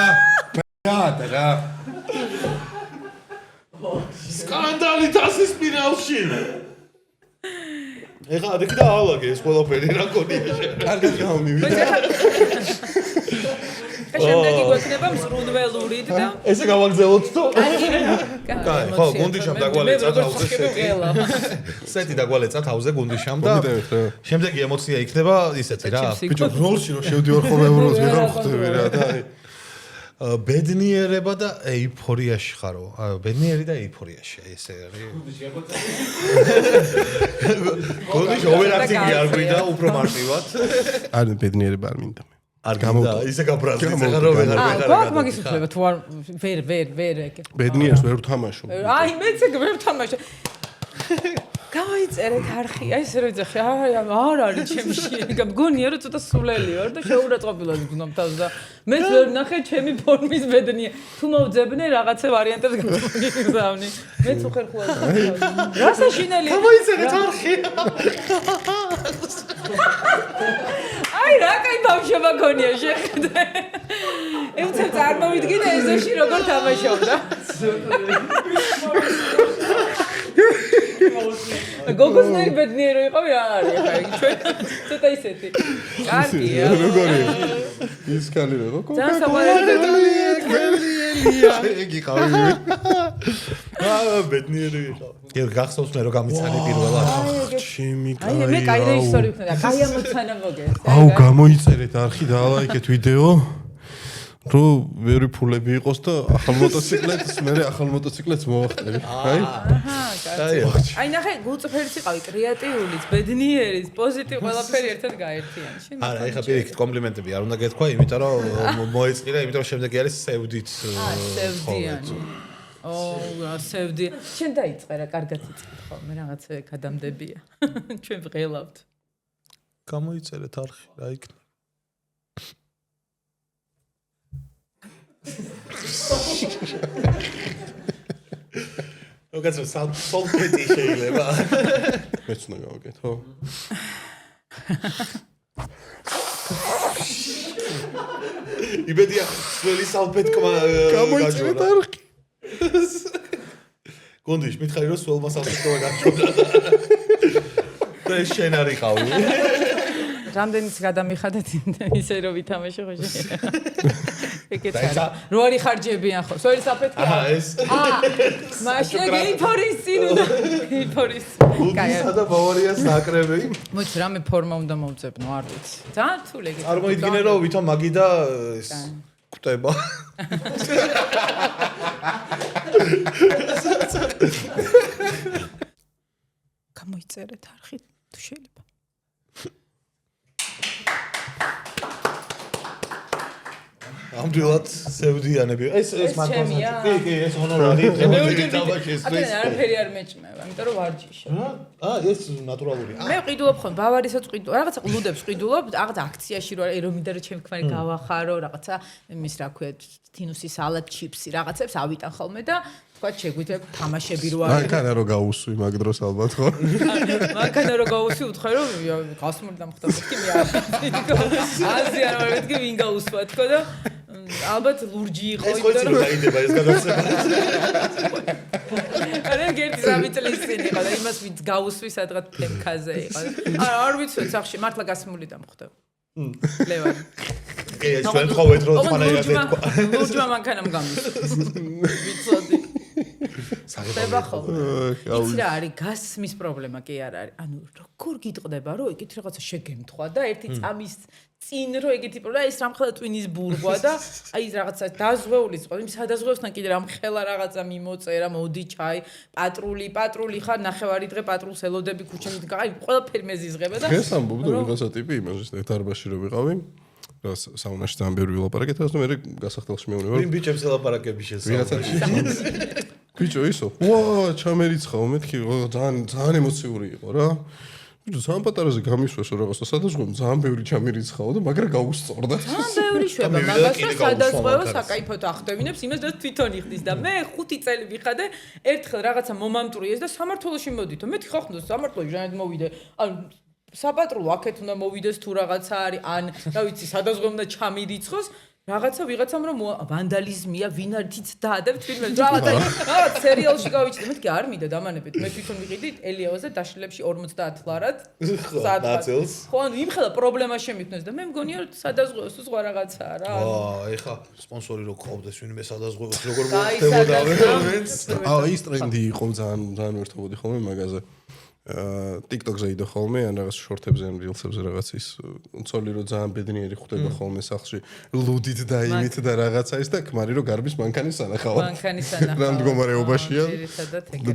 რა. სკანდალი დასის ფინალში. ეხლა ადექდა ალაგე ეს ყველაფერი რა გონია შენ. კარგად გამომივიდა. შემდეგი გვექნება მსრუნველურით და ესე გავაგზავნოთ თო. კაი, ხო, გუნდიშამ დაგვალეცა თავზე სეტი. სეტი დაგვალეცა თავზე გუნდიშამ და შემდეგი ემოცია იქნება ისეთი რა. ბიჭო, როლში რომ შევდივარ ხოლმე როლს ვეღარ ხვდები რა და ბედნიერება და ეიფორიაში ხარო. ბედნიერი და ეიფორიაში ესე არის. გუნდიში ოვერაქტინგი არ გვინდა უფრო მარტივად. არ ბედნიერება არ მინდა მე. არ გამოდა ისე გაბრაზდი ეხლა რომ ვეღარ გვაქვს მაგის უფლება თუ არ ვერ ეგ ბედნიერს ვერ ვთამაშობ. აი მეც ეგ ვერ ვთამაშობ. გამოიწერეთ არხი, აი ესე რომ ძახი, არ არის ჩემში. მგონია რომ ცოტა სულელი ვარ და შეურაცხყოფილად ვგნობ თავს და მეც ვერ ნახე ჩემი ფორმის ბედნიერ. თუ მოვძებნე რაღაცა ვარიანტებს გამოგიგზავნი. მეც უხერხულად. რა საშინელი. გამოიწერეთ არხი. აი რა კაი ბავშვობა გონია შეხედე. ემცა წარმოვიდგინე ეზოში როგორ თამაშობდა. გოგოს ნაირ ბედნიერო იყავი რა არის ხა იგი ჩვენ ცოტა ისეთი. კარგია. როგორია? ის კალი რა გოგო? ძალიან საყვარელია. იგი ყავი. ბედნიერი იყავ. კი გახსოვს მე რომ გამიცანი პირველად. ჩემი აი მე კაი რეჟისორი ვქნა და კაი ამოცანა მოგეს. აუ გამოიწერეთ არხი და ალაიქეთ ვიდეო. რომ ვერი ფულები იყოს და ახალ მოტოციკლეთს მე ახალ მოტოციკლეთს მოვახტები. აი. აი ნახე გულწრფელიც იყავი, კრეატიულიც, ბედნიერიც, პოზიტივ ყველაფერი ერთად გაერთიანი. შენ არა, ეხლა პირიქით კომპლიმენტები არ უნდა გეთქვა, იმიტომ რომ მოეწყირა, იმიტომ რომ შემდეგი არის სევდით. სევდიანი. სევდი. შენ დაიწყე რა, კარგად იწყე ხოლმე, რაღაცა გადამდებია. ჩვენ ვღელავთ. გამოიწერეთ არხი, რა იქნება.ოგაცო სოლფეტი შეიძლება. მეც უნდა გავაკეთო. იბედია ძველი სალფეტკმა გამოიწერეთ არხი. გონდიშ მითხარი რომ სველმა სალფეტკმა გაჩვენა. და შენ არ იყავი. რამდენიც გადამიხადეთ ისე რომ ვითამაშე ხო შენ. ეკეთა. რო არის ხარჯებიან ხო? სველი საფეთქია. ეს. მაშინ გეიფორის წინ უნდა. გეიფორის. კაი. და ბავარიას ნაკრები. მოიც რამე ფორმა უნდა მოვწებნო, არ ვიცი. ძალიან რთული ეგეთი. წარმოიდგინე რომ ვითომ მაგი და ეს კვდება. გამოიწერეთ არხი თუ შეიძლება. ამდვილად სევდიანები. ეს ჩემია. კი, ეს ჰონორარი. მე არაფერი არ მეჭმევა, იმიტომ რომ ვარჯიშო. ეს ნატურალური. მე ყიდულობ ხომ ბავარისაც ყიდულობ, რაღაცა ყლუდებს ყიდულობ, რაღაცა აქციაში რომ მინდა რომ ჩემი ქმარი გავახარო, რაღაცა იმის რა ქვია, თინუსის სალატ, ჩიპსი, რაღაცებს ავიტან ხოლმე და თქვა შეგვიძლია თამაშები რო არის. მანქანა რო გაუსვი მაგ დროს ალბათ ხო? მანქანა რო გაუსვი უთხე რომ გასმული დამხდა მეთქი მე არ აზი არ ვარ მეთქი ვინ გაუსვა თქო და ალბათ ლურჯი იყო იმიტომ რომ დაიდება ეს გადაცემა. არა გერდი 3 წლის წინ იყო და იმას ვინც გაუსვი სადღაც ფემკაზე იყო. არ ვიცი სახში მართლა გასმული დამხდა. ლევან. კი ეს ჩვენ ხოვეთ რომ თქვა რა ეთქვა. ლურჯმა მანქანამ გამის. ვიცოდი. ხდება ხოლმე. იცი რა არის გასმის პრობლემა კი არ არის. ანუ როგორ გიტყდება რომ ეგეთ რაღაცა შეგემთხვა და ერთი წამის წინ რომ ეგეთი პრობლემა ეს რამხელა ტვინის ბურღვა და აი რაღაცა დაზღვეულის ყო იმ სადაზღვევსთან კიდე რამხელა რაღაცა მიმოწერა მოდი ჩაი პატრული ხარ ნახევარი დღე პატრულს ელოდები ქუჩებით აი ყველაფერი მეზიზღება და ეს ამბობ და ვიღაცა ტიპი იმას ერთ არბაში რო ვიყავი რა საუნაში ძალიან ბევრი ვილაპარაკეთ და მე გასახდელში მეუბნება ვინ ბიჭებს ელაპარაკები შესაძლოა ბიჭო ისო ვა ჩამერიცხაო მეთქი ძალიან ემოციური იყო რა ძალიან პატარაზე გამისვესო რაღაცა სადაზღვევო ძალიან ბევრი ჩამერიცხაო და მაგრამ გაუსწორდა ძალიან ბევრი შვება მაგასაც სადაზღვევო საკაიფოდ ახდევინებს იმას და თვითონ იხდის და მე 5 წელი ვიხადე ერთხელ რაღაცა მომამტვრიეს და სამართლოში მოდითო მეთქი ხო ხნდა სამართლოში ჟანად მოვიდე ან საპატრულო აქეთ უნდა მოვიდეს თუ რაღაცა არის ან რა ვიცი სადაზღვევო უნდა ჩამირიცხოს ვიღაცამ რომ ვანდალიზმია ვინ არის დაადებთ ფილმებს რაღაც სერიალში გავიჩნდა მეთქი არ მინდა დამანებით მე თვითონ ვიყიდი ელიავაზე დაშლებში 50 ლარად ნაცელს ხო ანუ იმხელა პრობლემა შემიქმნეს და მე მგონია რომ სადაზღვევოს სხვა რაღაცაა რა ეხა სპონსორი რო ყავდეს ვინმე სადაზღვევოს როგორ მოხდებოდა ვენც ის ტრენდი იყო ძალიან ვერთობოდი ხოლმე მაგაზე TikTok-ზე იდო ხოლმე ან რაღაც შორტებზე ან rilsებზე რაღაც ის ცოლი რო ძალიან ბედნიერი ხვდება ხოლმე სახლში ლუდით და იმით და რაღაცა ის და ქმარი რო გარბის მანქანის სანახავა რა მდგომარეობაშია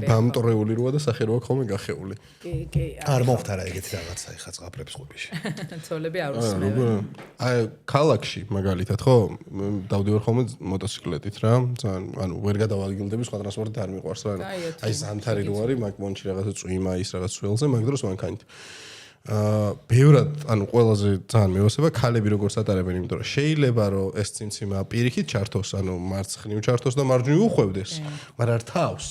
დამტრეული როა და სახე რო აქვს ხოლმე გახეული კი არ მომხდარა ეგეთი რაღაცა ეხა წაფრებს ყოფიში ცოლები არ უსმენენ აი ქალაქში მაგალითად ხო დავდივარ ხოლმე მოტოციკლეტით რა ძალიან ანუ ვერ გადავალგილდები სხვა ტრანსპორტით არ მიყვარს რა აი ზანთარი რო არის მაგ მონჩი რაღაცა წვიმა ის სველზე მაგ დროს მანქანით. ბევრად, ანუ ყველაზე ძალიან მევასება ქალები როგორც ატარებენ, იმიტომ რომ შეიძლება რომ ეს წინციმა პირიქით ჩართოს, ანუ მარცხნივ ჩართოს და მარჯვნივ უხვევდეს, მაგრამ არ თავს.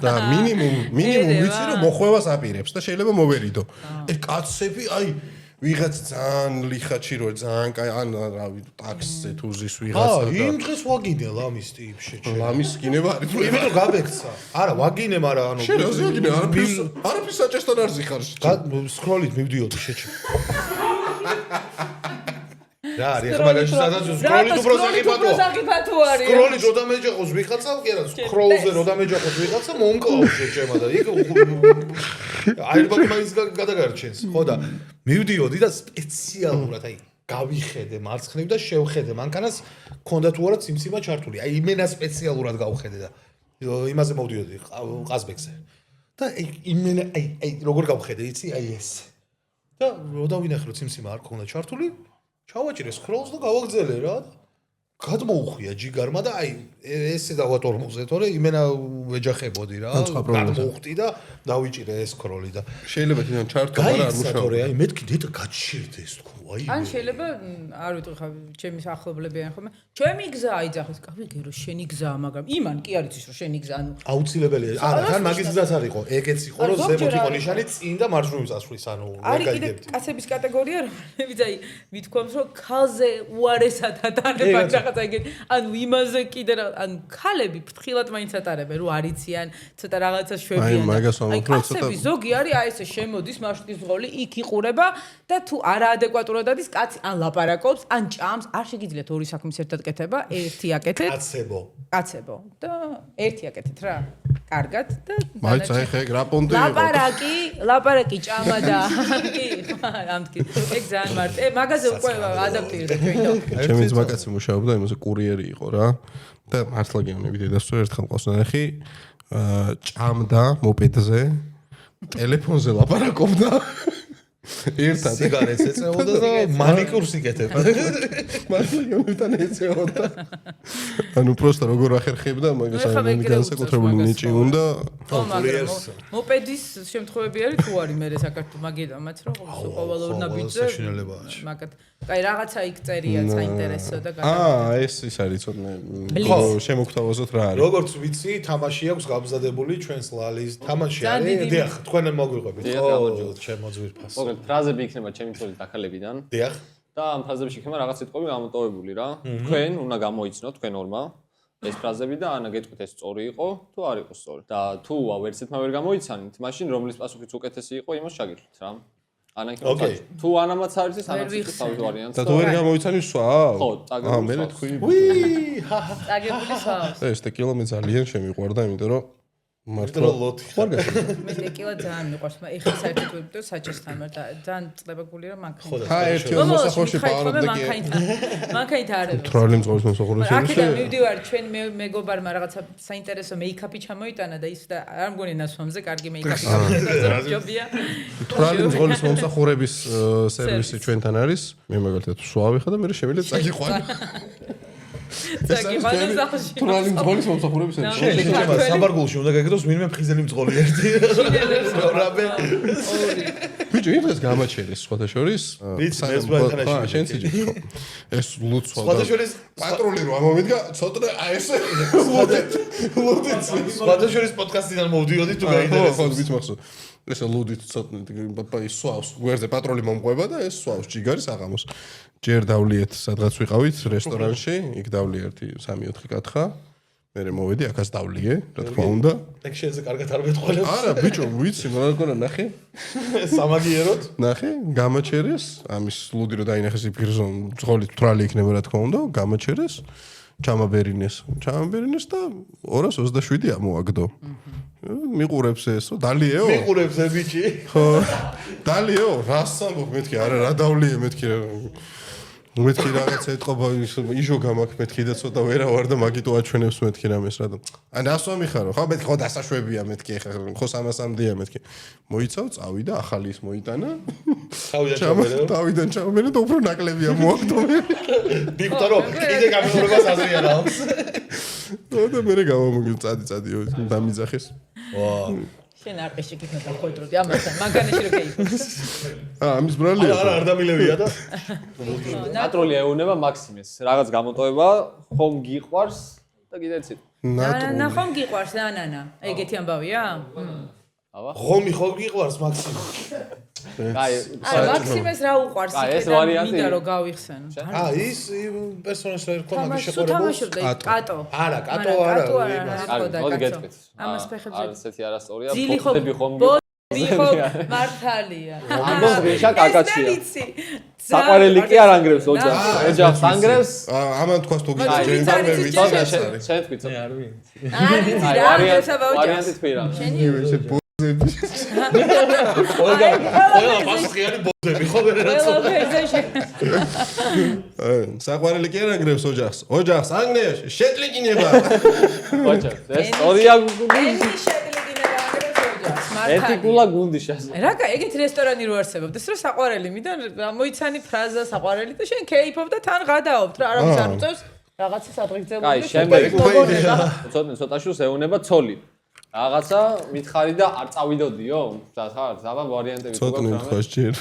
და მინიმუმ ვიცი რომ მოხვევას აპირებს და შეიძლება მოვერიდო. კაცები, აი ვიღაც ძალიან ლიხაჩი რო ძალიან კაი ან რავი ტაქსზე თუ ზის ვიღაცა და იმ დღეს ვაგინე ლამის ტიპში ლამის გინება არის იმიტომ გაბექცა არა ვაგინე მაგრამ ანუ შენ რაზე ვაგინე არაფრის საჭესთან არ ზიხარ სკროლით მივდიოდი შეჭი რა არის ახლა მაგაში სადაც სკროლით უფრო საკიფათო არის სკროლით რო დამეჯახოს ვიღაცა კი არა სკროლზე რო დამეჯახოს ვიღაცა მომკლავს შეჭემა და იქ აირბაკი მაინც გადაგარჩენს ხო და მივდიოდი და სპეციალურად აი გავიხედე მარცხნივ და შევხედე მანქანას ქონდა თუ არა ციმციმა ჩართული აი იმენა სპეციალურად გავხედე და იმაზე მოვდიოდი ყაზბეგზე და იმენა აი როგორ გავხედე იცი აი ეს და რო დავინახე რომ ციმციმა არ ქონდა ჩართული ჩავაჭირე სკროლს და გავაგზელე რა გადმოუხვია ჯიგარმა და აი ესე დავატორმოზე თორე იმენა ვეჯახებოდი რა გადმოუხტი და დავიჭირე ეს სკროლი და შეიძლება თვითონ ჩართო მაგრამ არ მუშაობს აი მეთქი დედა გაჩერდეს თქო აი ან შეიძლება არ ვიტყვი ხა ჩემი ახლობლები ან ხოლმე ჩემი გზა აიძახეს კავიგე რომ შენი გზაა მაგრამ იმან კი არ იცის რომ შენი გზა ანუ აუცილებელია არა თან მაგის გზაც არ იყო ეგეც იყო რომ ზემოთ იყო ნიშანი წინ და მარჯვნივ წასვლის ანუ არის კიდე კაცების კატეგორია რომლებიც აი ვითქვამს რომ ქალზე უარესად ატარება რაღაცა ეგეთ ანუ იმაზე კიდე ანუ ქალები ფრთხილად მაინც ატარებენ რომ არიციან ცოტა რაღაცა შვებიან აი კაცები ზოგი არის აი ესე შემოდის მარშრუტის ზღოლი იქ იყურება და თუ არაადეკვატურად არის კაცი ან ლაპარაკობს ან ჭამს არ შეგიძლიათ ორი საქმის ერთად კეთება ერთი აკეთეთ კაცებო და ერთი აკეთეთ რა კარგად და მაიც აი ხე გრაპონტი ლაპარაკი ჭამა და კი ამთქი ეგ ძალიან მარტო მაგაზე უკვე ადაპტირდა ჩვენო ჩემი ძმაკაცი მუშაობდა იმაზე კურიერი იყო რა და მართლა გეუბნები დედასწორ ერთხელ ყავს ნახი ჭამდა მოპედზე ტელეფონზე ლაპარაკობდა ერთად სიგარეტს ეწეოდა და მანიკურს იკეთებდა. მანიკურთან ეწეოდა. ანუ პროსტა როგორ ახერხებდა მაგას ამ განსაკუთრებული ნიჭი უნდა. მოპედის შემთხვევები არის თუ არის მე საქართველოს მაგიდამაც რომ ყოველ ორ ნაბიჯზე მაგათ კაი რაღაცა იქ წერია საინტერესო და ეს ის არის ცოტნე ხო შემოგთავაზოთ რა არის. როგორც ვიცი თამაში აქვს გამზადებული ჩვენს ლალის თამაში არის დიახ თქვენ მოგვიყვებით ხო შემოძვირფას. ფრაზები იქნება ჩემი ცოლის დაქალებიდან. დიახ. და ამ ფრაზებში იქნება რაღაც სიტყვები გამოტოვებული რა. თქვენ უნდა გამოიცნოთ თქვენ ორმა ეს ფრაზები და ანა გეტყვით ეს სწორი იყო თუ არ იყო სწორი. და თუ ვერცერთმა ვერ გამოიცანით, მაშინ რომლის პასუხიც უკეთესი იყო, იმას შეგიძლით რა. ანანქი თუ ანამაც არის ეს ანამაც ის თავი ვარიანტი და თუ ვერ გამოიცანი სვავ ხო წაგებული მე თქვი წაგებული სვავს ეს ტეკილა მე ძალიან შემიყვარდა იმიტომ რომ მართლა ლოთი მე ტეკილა ძალიან მიყვარს ეხლა საერთოდ ვიბდო საჭესთან მაგრამ ძალიან წლებებული რომ მანქანა ხა ერთი მოსახოში პავრობდი კი მანქანით არის თრალი მძღოლის მოსახურეს აქედან მივდივარ ჩვენ მეგობარმა რაღაცა საინტერესო მეიქაპი ჩამოიტანა და ის და არ მგონი ნასვამზე კარგი მეიქაპი ჩამოიტანა ჯობია თრალი მძღოლის მომსახურების სერვისი ჩვენთან არის მე მაგალითად სვავი ხა და მე შემიძლია წაგიყვანო თრალი მძღოლის მომსახურების სერვისი შეიძლება საბარგულში უნდა გეკეთოს ვინმე მხიზელი მძღოლი ერთი რაბე ბიჭო იმ დღეს გამაჩერეს სხვათა შორის შენ სიჯი ხო ეს ლუცვა სხვათა შორის პატრული რო ამომიდგა ცოტა აი ეს ლუდით სხვათა შორის პოდკასტიდან მოვდიოდი თუ გაინტერესებს ხო ვიცი მახსოვს ეს ლუდით ცოტა ის სვავს გვერდზე პატრული მომყვება და ეს სვავს ჯიგარის აღამოს ჯერ დავლიეთ სადღაც ვიყავით რესტორანში იქ დავლიე 1-3-4 კათხა მე მოვედი აქაც დავლიე რა თქმა უნდა ეგ შენზე კარგად არ გეტყოლებს არა ბიჭო ვიცი რა გქონა ნახე სამაგიეროდ ნახე გამაჩერეს ამის ლუდი რო დაინახეს იფიქრე ძღოლი თრალი იქნება რა თქმა უნდა გამაჩერეს ჩამაბერინეს და 227 ამოაგდო მიყურებს ესო დალიეო მიყურებს ბიჭი ხო დალიეო რას ამბობ მეთქი არა რა დავლიე მეთქი მეთქი რაღაც ეთყობა იჟო გამაქ მეთქი და ცოტა ვერა ვარ და მაგიტო აჩვენებს მეთქი რამეს რა და ან ასვა მიხარო ხო მეთქი ხო დასაშვებია მეთქი ხა ხო 300-მდეა მეთქი მოიცავ წავიდა ახალი ის მოიტანა თავიდან ჩამოვიდა და უფრო ნაკლებია მოაგდო მე დიქტო რომ კიდე გამეორებას აზრი არ აქვს და მე გამომგილ წადი დამიძახეს ვა შენ არ ყიში გიქნება ხოიტროდი ამასთან მანქანაში რო გეიქოს ამის ბრალია არ დამილევია და პატრული ეუნება მაქსიმეს რაღაც გამოტოვება ხომ გიყვარს და კიდე ცით ნახომ გიყვარს ნანა ეგეთი ამბავია ხომი ხო გიყვარს მაქსიმო აი მაქსიმეს რა უყვარს მინდა რომ გავიხსენო ის პერსონაჟს რა ერქვა მაგის შეყურებულს თამაშობდა კატო არა კატო არა მოდი გეტყვით ამას ფეხებზე ესეთი არასტორია ბოდები ხომ ხო მართალია ამბობ ღეშა კაკაცია საყვარელი კი არ ანგრევს ოჯახს ანგრევს ამან თქვას თუ გიჩვენდა მე ვიცი შენ თქვით არ ვიცი რა ვარიანტი თქვი რა შენი ყველა პასუხიანი ბოდები ხო ვერ რა საყვარელი კი არ ანგრევს ოჯახს ანგრევს შეტლიკინება ოჯახს ეს სწორია ერთი გულა გუნდიშას რაკა ეგეთ რესტორანი რო არსებობდეს რომ საყვარელი მიდან მოიცანი ფრაზა საყვარელი და შენ კეიფობ და თან გადაობთ რა არავის არ უწევს რაღაცას ადღეგრძელობ აი შემდეგ ცოტაშუს ეუნება ცოლი რაღაცა მითხარი და არ წავიდოდიო ხა ზაბა ვარიანტები თუ გაქვს მითხოს ჯერ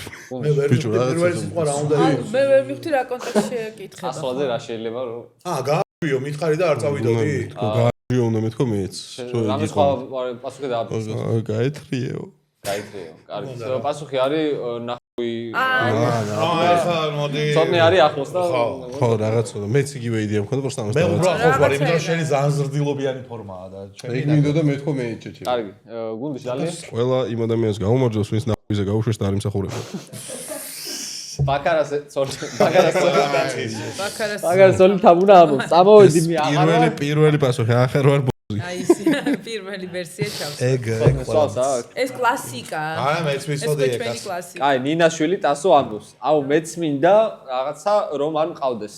მე ვერ პირველი სიტყვა რა უნდა იყოს მე ვერ მივხვდი რა კონტექსტში ეკითხება ასლაზე რა შეიძლება რომ გაავიო მითხარი და არ წავიდოდი გაავიო უნდა მეთქო მეც რამე სხვა პასუხი დააფიქრე გაეთრიეო კარგი პასუხი არის ნახვი ეხა მოდი ცოტნე არის ახლოს და ხო რაღაცა მეც იგივე იდეა მქონდა просто ამას მე უბრალოდ ხო ვარ იმიტომ რომ შენი ძალიან ზრდილობიანი ფორმაა და ჩემი მინდოდა მეთქო მე ეჭეჭი კარგი გუნდი ძალიან ყველა იმ ადამიანს გაუმარჯოს ვინც ნახვიზე გაუშვეს და არ იმსახურება ბაკარას ცოლი თამუნა ამბობს წამოვედი მე აღარა პირველი პასუხი ახერ ვარ აი ის პირველი ვერსია ჩავს ეგ ეს კლასიკა არა მეც მისოდი ეგას აი ნინაშვილი ტასო ამბობს აუ მეც მინდა რაღაცა რომ არ მყავდეს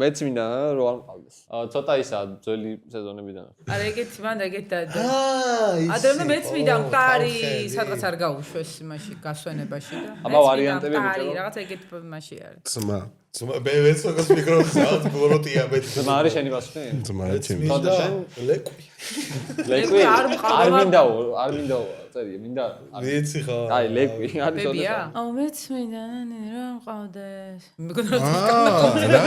მეც მინდა რომ არ მყავდეს ცოტა ისა ძველი სეზონებიდან არა ეგეთი მანდა ეგეთი და ადრე მეც მინდა მყარი სადღაც არ გაუშვეს იმაში გასვენებაში და აბა ვარიანტები მყარი რაღაცა ეგეთი იმაში არის ძმა მე ვეც როგორ მიკროფონს ავთ ბოროტია მე ძმა არის შენი პასუხი ძმა ჩემი ლეკვი არ მინდაო წერია მინდა ვიცი ხო აი ლეკვი არის ბებია აუ მეც მინდა რომ მყავდეს მეგონა რა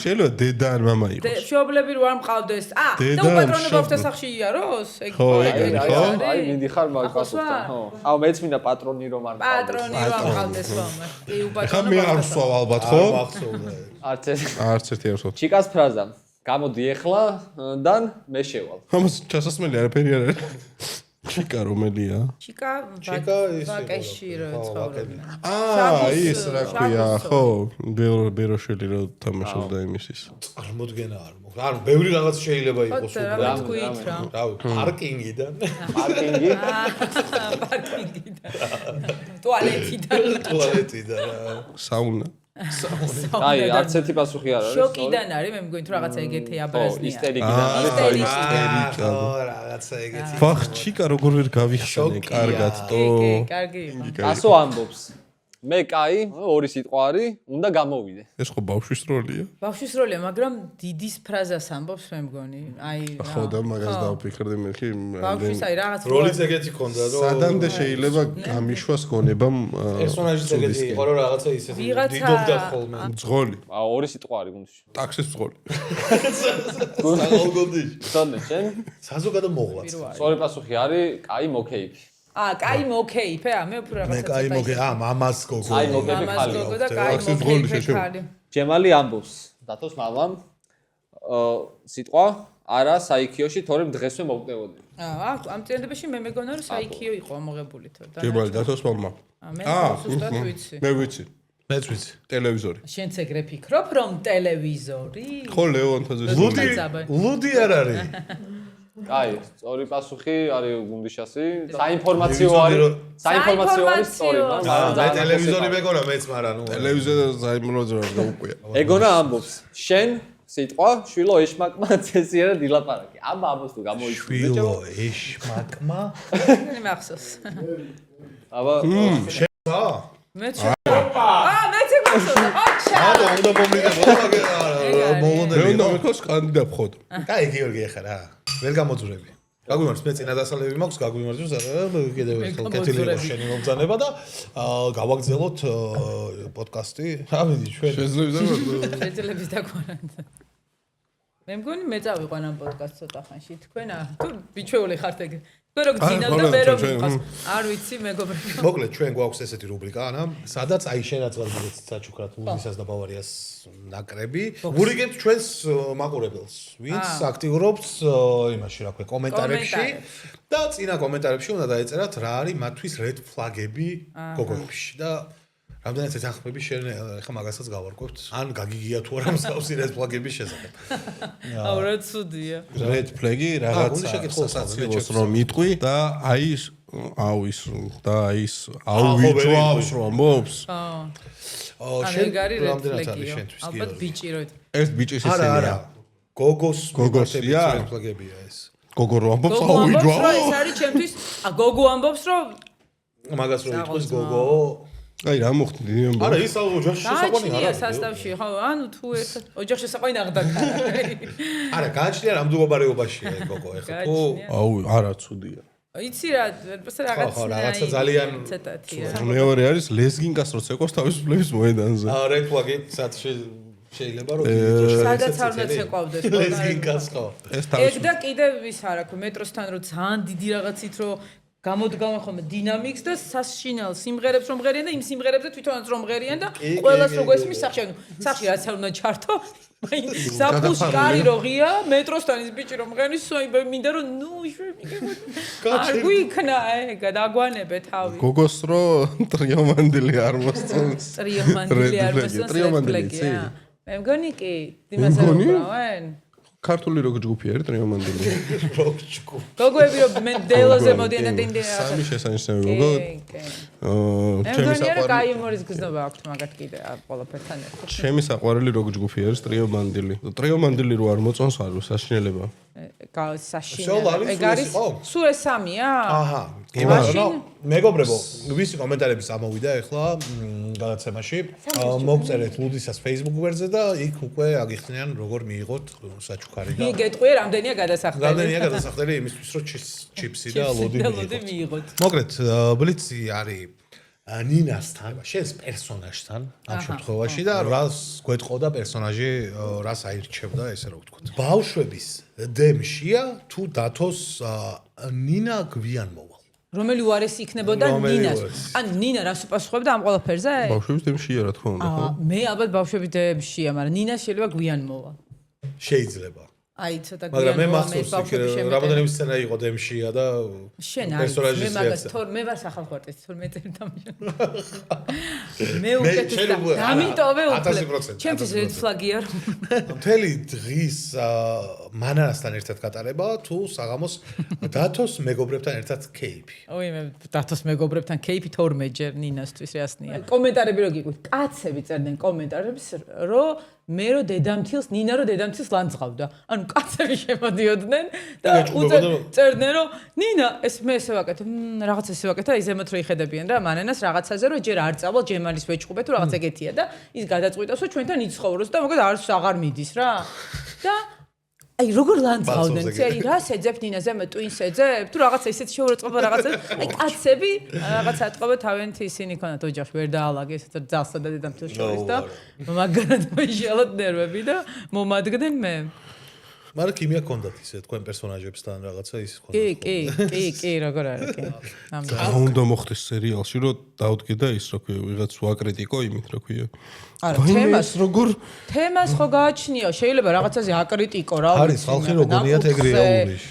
შეიძლება დედა არ მამა იყოს შობლები რო არ მყავდეს და უპატრონებავ დასახში იაროს ეგ აი მინდიხარ მაგ პასუხთან ხო აუ მეც მინდა პატრონი რომ არ მყავდეს ხო კი ხა მე არ ვსვავ ალბათ ხო არც ერთი არ ვსვავ ჩიკას ფრაზა გამოდი ეხლა და მე შევალ ამას ჩასასმელი არაფერი არ არის ჩიკა რომელია? ჩიკა ის ვაკეში რო ცხოვრობდნენ. ის რა ქვია, ხო, ბეროშელი რო თამაშობდა იმისის. წარმოდგენა არ მოხდა. ანუ ბევრი რაღაც შეიძლება იყოს რა თქვით რა. რავი, პარკინგიდან. პარკინგი. პარკინგიდან. ტუალეტიდან რა. საუნა. აი, არც ერთი პასუხი არ არის. შოკიდან არის, მე მგონი თუ რაღაცა ეგეთი აბაზნია. ისტერიკიდან არის. ისტერიკა. რაღაცა ეგეთი. ვახ, ჩიკა როგორ ვერ გავიხსენე, კარგად ტო. კი, კარგი იყო. ასო ამბობს. მე კაი, ორი სიტყვა არის, უნდა გამოვიდე. ეს ხო ბავშვის როლია? ბავშვის როლია, მაგრამ დიდის ფრაზას ამბობს, მე მგონი. აი, ხო და მაგას დავფიქრდი მე კი. ბავშვის აი რაღაც როლიც ეგეთი ქონდა, რომ სადამდე შეიძლება გამიშვას გონებამ პერსონაჟიც ეგეთი იყო, რომ რაღაცა ისეთი დიდობდა ხოლმე. ძღოლი, ორი სიტყვა არის გუნდში. ტაქსის ძღოლი. საგოლგონდი. თორნე, შენ? საზოგადო მოღვაწე. სწორი პასუხი არის, კაი, მოკეიფი. კაი მოკეიფე, მე უფრო რაღაცა. მე კაი მოკე, მამას გოგო. აი, მოკეიფე მამას ხალი. გოგო და კაი ტაქსის ძღოლი მოკეიფე შეშო. ხალი. ჯემალი ამბობს, დათოს მამამ, სიტყვა არა საიქიოში, თორემ დღესვე მოვკდებოდი. ამ წინადებში მე მეგონა რომ საიქიო იყო ამოღებული თო და. ჯებალი დათოს მამა. მე ზუსტად ვიცი. მე ვიცი. მეც ვიცი. ტელევიზორი. შენც ეგრე ფიქრობ რომ ტელევიზორი? ხო ლეონთაძეს. ლუდი არ არის. აი, სწორი პასუხი არის გუნდიშასი. საინფორმაციო არის. საინფორმაციო არის სწორი, მაგრამ მე ტელევიზორი მეგონა მეც, მაგრამ ნუ ტელევიზორზე საინფორმაციო გაუკვია. ეგონა ამბობს, შენ სიტყვა შვილო ეშმაკმა წესიერად დილაპარაკი. აბა ამბობს თუ გამოიწვია. შვილო ეშმაკმა. მე მახსოვს. აბა შეა? მეც მეც მახსოვს. არა, უნდა მომიდე მოვონდე. მე უნდა მეკოს კანდიდა ხოდ. კაი, გიორგი ახლა რა. ვერ გამოძვრები. გაგვიმართ მე წინა დასალევი მაქვს, გაგვიმართ კიდევ ერთხელ კეთილი იყო შენი მომძანება და გავაგზავნოთ პოდკასტი. რა ვიცი, ჩვენ შეძლებს დაგვარანდა. მე მგონი მე წავიყვან ამ პოდკასტს ცოტა ხანში. თქვენ თუ ბიჩვეული ხართ ეგ. თქვენ რო გძინავ და მე რო მიყავს. არ ვიცი, მეგობრებო. მოკლედ ჩვენ გვაქვს ესეთი რუბრიკა, ანა, სადაც აი შენაც ვარ გიცით საჩუქრად ლუდისას და ბავარიას ნაკრები. ვურიგებთ ჩვენს მაყურებელს, ვინც აქტიურობს იმაში, რა ქვია, კომენტარებში და წინა კომენტარებში უნდა დაეწერათ რა არის მათთვის red flag-ები გოგოებში და რამდენიც ეთანხმები შენ ახლა მაგასაც გავარკვევთ. ან გაგიგია თუ არა მსგავსი red flag-ების შესახებ. აუ რა ცუდია. red flag-ი რაღაცა სასაცილოს რომ იტყვი და აი ის და ის აუვიჯვავს რომ ამბობს. შენ გარი red flag-ია. ალბათ ბიჭი რო ეს ბიჭის არა, ესენია. არა. გოგოსია red flag-ებია ეს. გოგო რომ ამბობს გოგო ამბობს აუვიჯვავს. რომ ეს არის ჩემთვის გოგო ამბობს რომ მაგას რო იტყვის გოგო აი რა მოხდა დიემ არა ის ოჯახში შესაყვანი გააჩნია არა სასტავში ხო ანუ თუ ეს ოჯახში შესაყვანი აღდაკა არა გააჩნია რა მდგომარეობაშია გოგო ეხლა თუ აუ არა ცუდია იცი რა რაღაც რაღაცა ძალიან ცოტათია მეორე არის ლესგინკას როცა ეკოს თავისუფლების მოედანზე red flag-ი სად შეიძლება რომ სადაც არ უნდა ცეკვავდეს ლესგინკას ხო ეს ეგ და კიდევ ის არა ხო მეტროსთან რო ძალიან დიდი რაღაცით რო გამოდგავენ ხოლმე დინამიკს და სასშინელ სიმღერებს რომ მღერიან და იმ სიმღერებზე თვითონაც რომ მღერიან და ყველას რო გესმის სახში ანუ სახში რაც არ უნდა ჩართო საფუში კარი რო ღია მეტროსთან ის ბიჭი რომ მღერის მინდა რომ ნუ არ გვიქნა ეგ დაგვანებე თავი გოგოს რო ტრიომანდილი არ მოსწონს ტრიომანდილი არ მოსწონს ტრიომანდილი მე მგონი კი იმასე რომ ბრავენ ქართული როგ ჯგუფი არის ტრიომანდილი როგ ჯგუფი გოგოები რომ მე დელოზე მოდიან და დინდე სამი შესანიშნავი გოგო ჩემი საყვარელი კაი უმორის გზნობა აქვს მაგათ კიდე ყველაფერთან ერთად ჩემი საყვარელი როგ ჯგუფი არის ტრიომანდილი ტრიომანდილი რო არ მოწონს არ საშინელება საშინელება ეგ არის სულ ეს სამია აჰა იმაში მეგობრებო ვისი კომენტარები ამოვიდა ახლა გადაცემაში მოგწერეთ ლუდისას Facebook გვერდზე და იქ უკვე აგიხსნიან როგორ მიიღოთ საჩუქარი და გეტყვი რამდენია გადასახდელი რამდენია გადასახდელი იმისთვის რომ ჩიპსი და ლოდი მიიღოთ მოკლედ ბლიცი არის ნინასთან შენს პერსონაჟთან ამ შემთხვევაში და რას გვეთყოდა პერსონაჟი რას აირჩევდა ესე რომ ვთქვათ ბავშვების დემშია თუ დათოს ნინა გვიან მოვა რომელი უარესი იქნებოდა ნინას ან ნინა რას უპასუხებდა ამ ყველაფერზე ბავშვების დემშია რა თქმა უნდა ხო მე ალბათ ბავშვების დემშია მაგრამ ნინა შეიძლება გვიან მოვა შეიძლება აი ცოტა მაგრამ მე გვიანოა მახსოვს რამოდენიმე სცენა იყო დემშია და შენ არის მე მაგას მე ვარ სახალხო არტისტი 12 დამჟან მე უკეთეს დამიტოვე უფრო ჩემთვის რედ ფლაგია მთელი დღის მანარასთან ერთად გატარება თუ საღამოს დათოს მეგობრებთან ერთად კეიფი ой მე დათოს მეგობრებთან კეიფი 12 ჯერ ნინასთვის რასნია კომენტარები რო გიყვით კაცები წერდნენ კომენტარებს რომ მე რო დედამთილს ნინა რო დედამთილს ლანძღავდა ანუ კაცები შემოდიოდნენ და წერდნენ რომ ნინა ეს მე ესე ვაკეთებ რაღაცა ესე ვაკეთე აი ზემოთ რო იხედებიან რა მანენას რაღაცაზე რომ ჯერ არ წავალ ჯემალის ვეჭყუბე თუ რაღაც ეგეთია და ის გადაწყვიტავს რომ ჩვენთან იცხოვროს და მოგეთ არც აღარ მიდის რა და აი როგორ ლანძღავდნენ აი რა შეძებ ნინაზე მე ტვინს ეძებ თუ რაღაცა ისეთი შეურაცხყოფა რაღაცა აი კაცები რაღაცა ატყობა თავიანთი ისინი ქონათ ოჯახში ვერ დაალაგეს ესეც ძალსა და დედამთილს შორის და მაგრად მოიშალოთ ნერვები და მომადგნენ მე მაგრამ ქიმია ქონდათ ისე თქვენ პერსონაჟებსთან რაღაცა ის ხონდათ კი როგორ არის კი რა უნდა მოხდეს სერიალში რომ დაუდგე და ის რა ქვია ვიღაც ვაკრიტიკო იმით რა ქვია არა თემას როგორ თემას ხო გააჩნია შეიძლება რაღაცაზე აკრიტიკო რა არის ხალხი როგორიათ ეგრე აულიში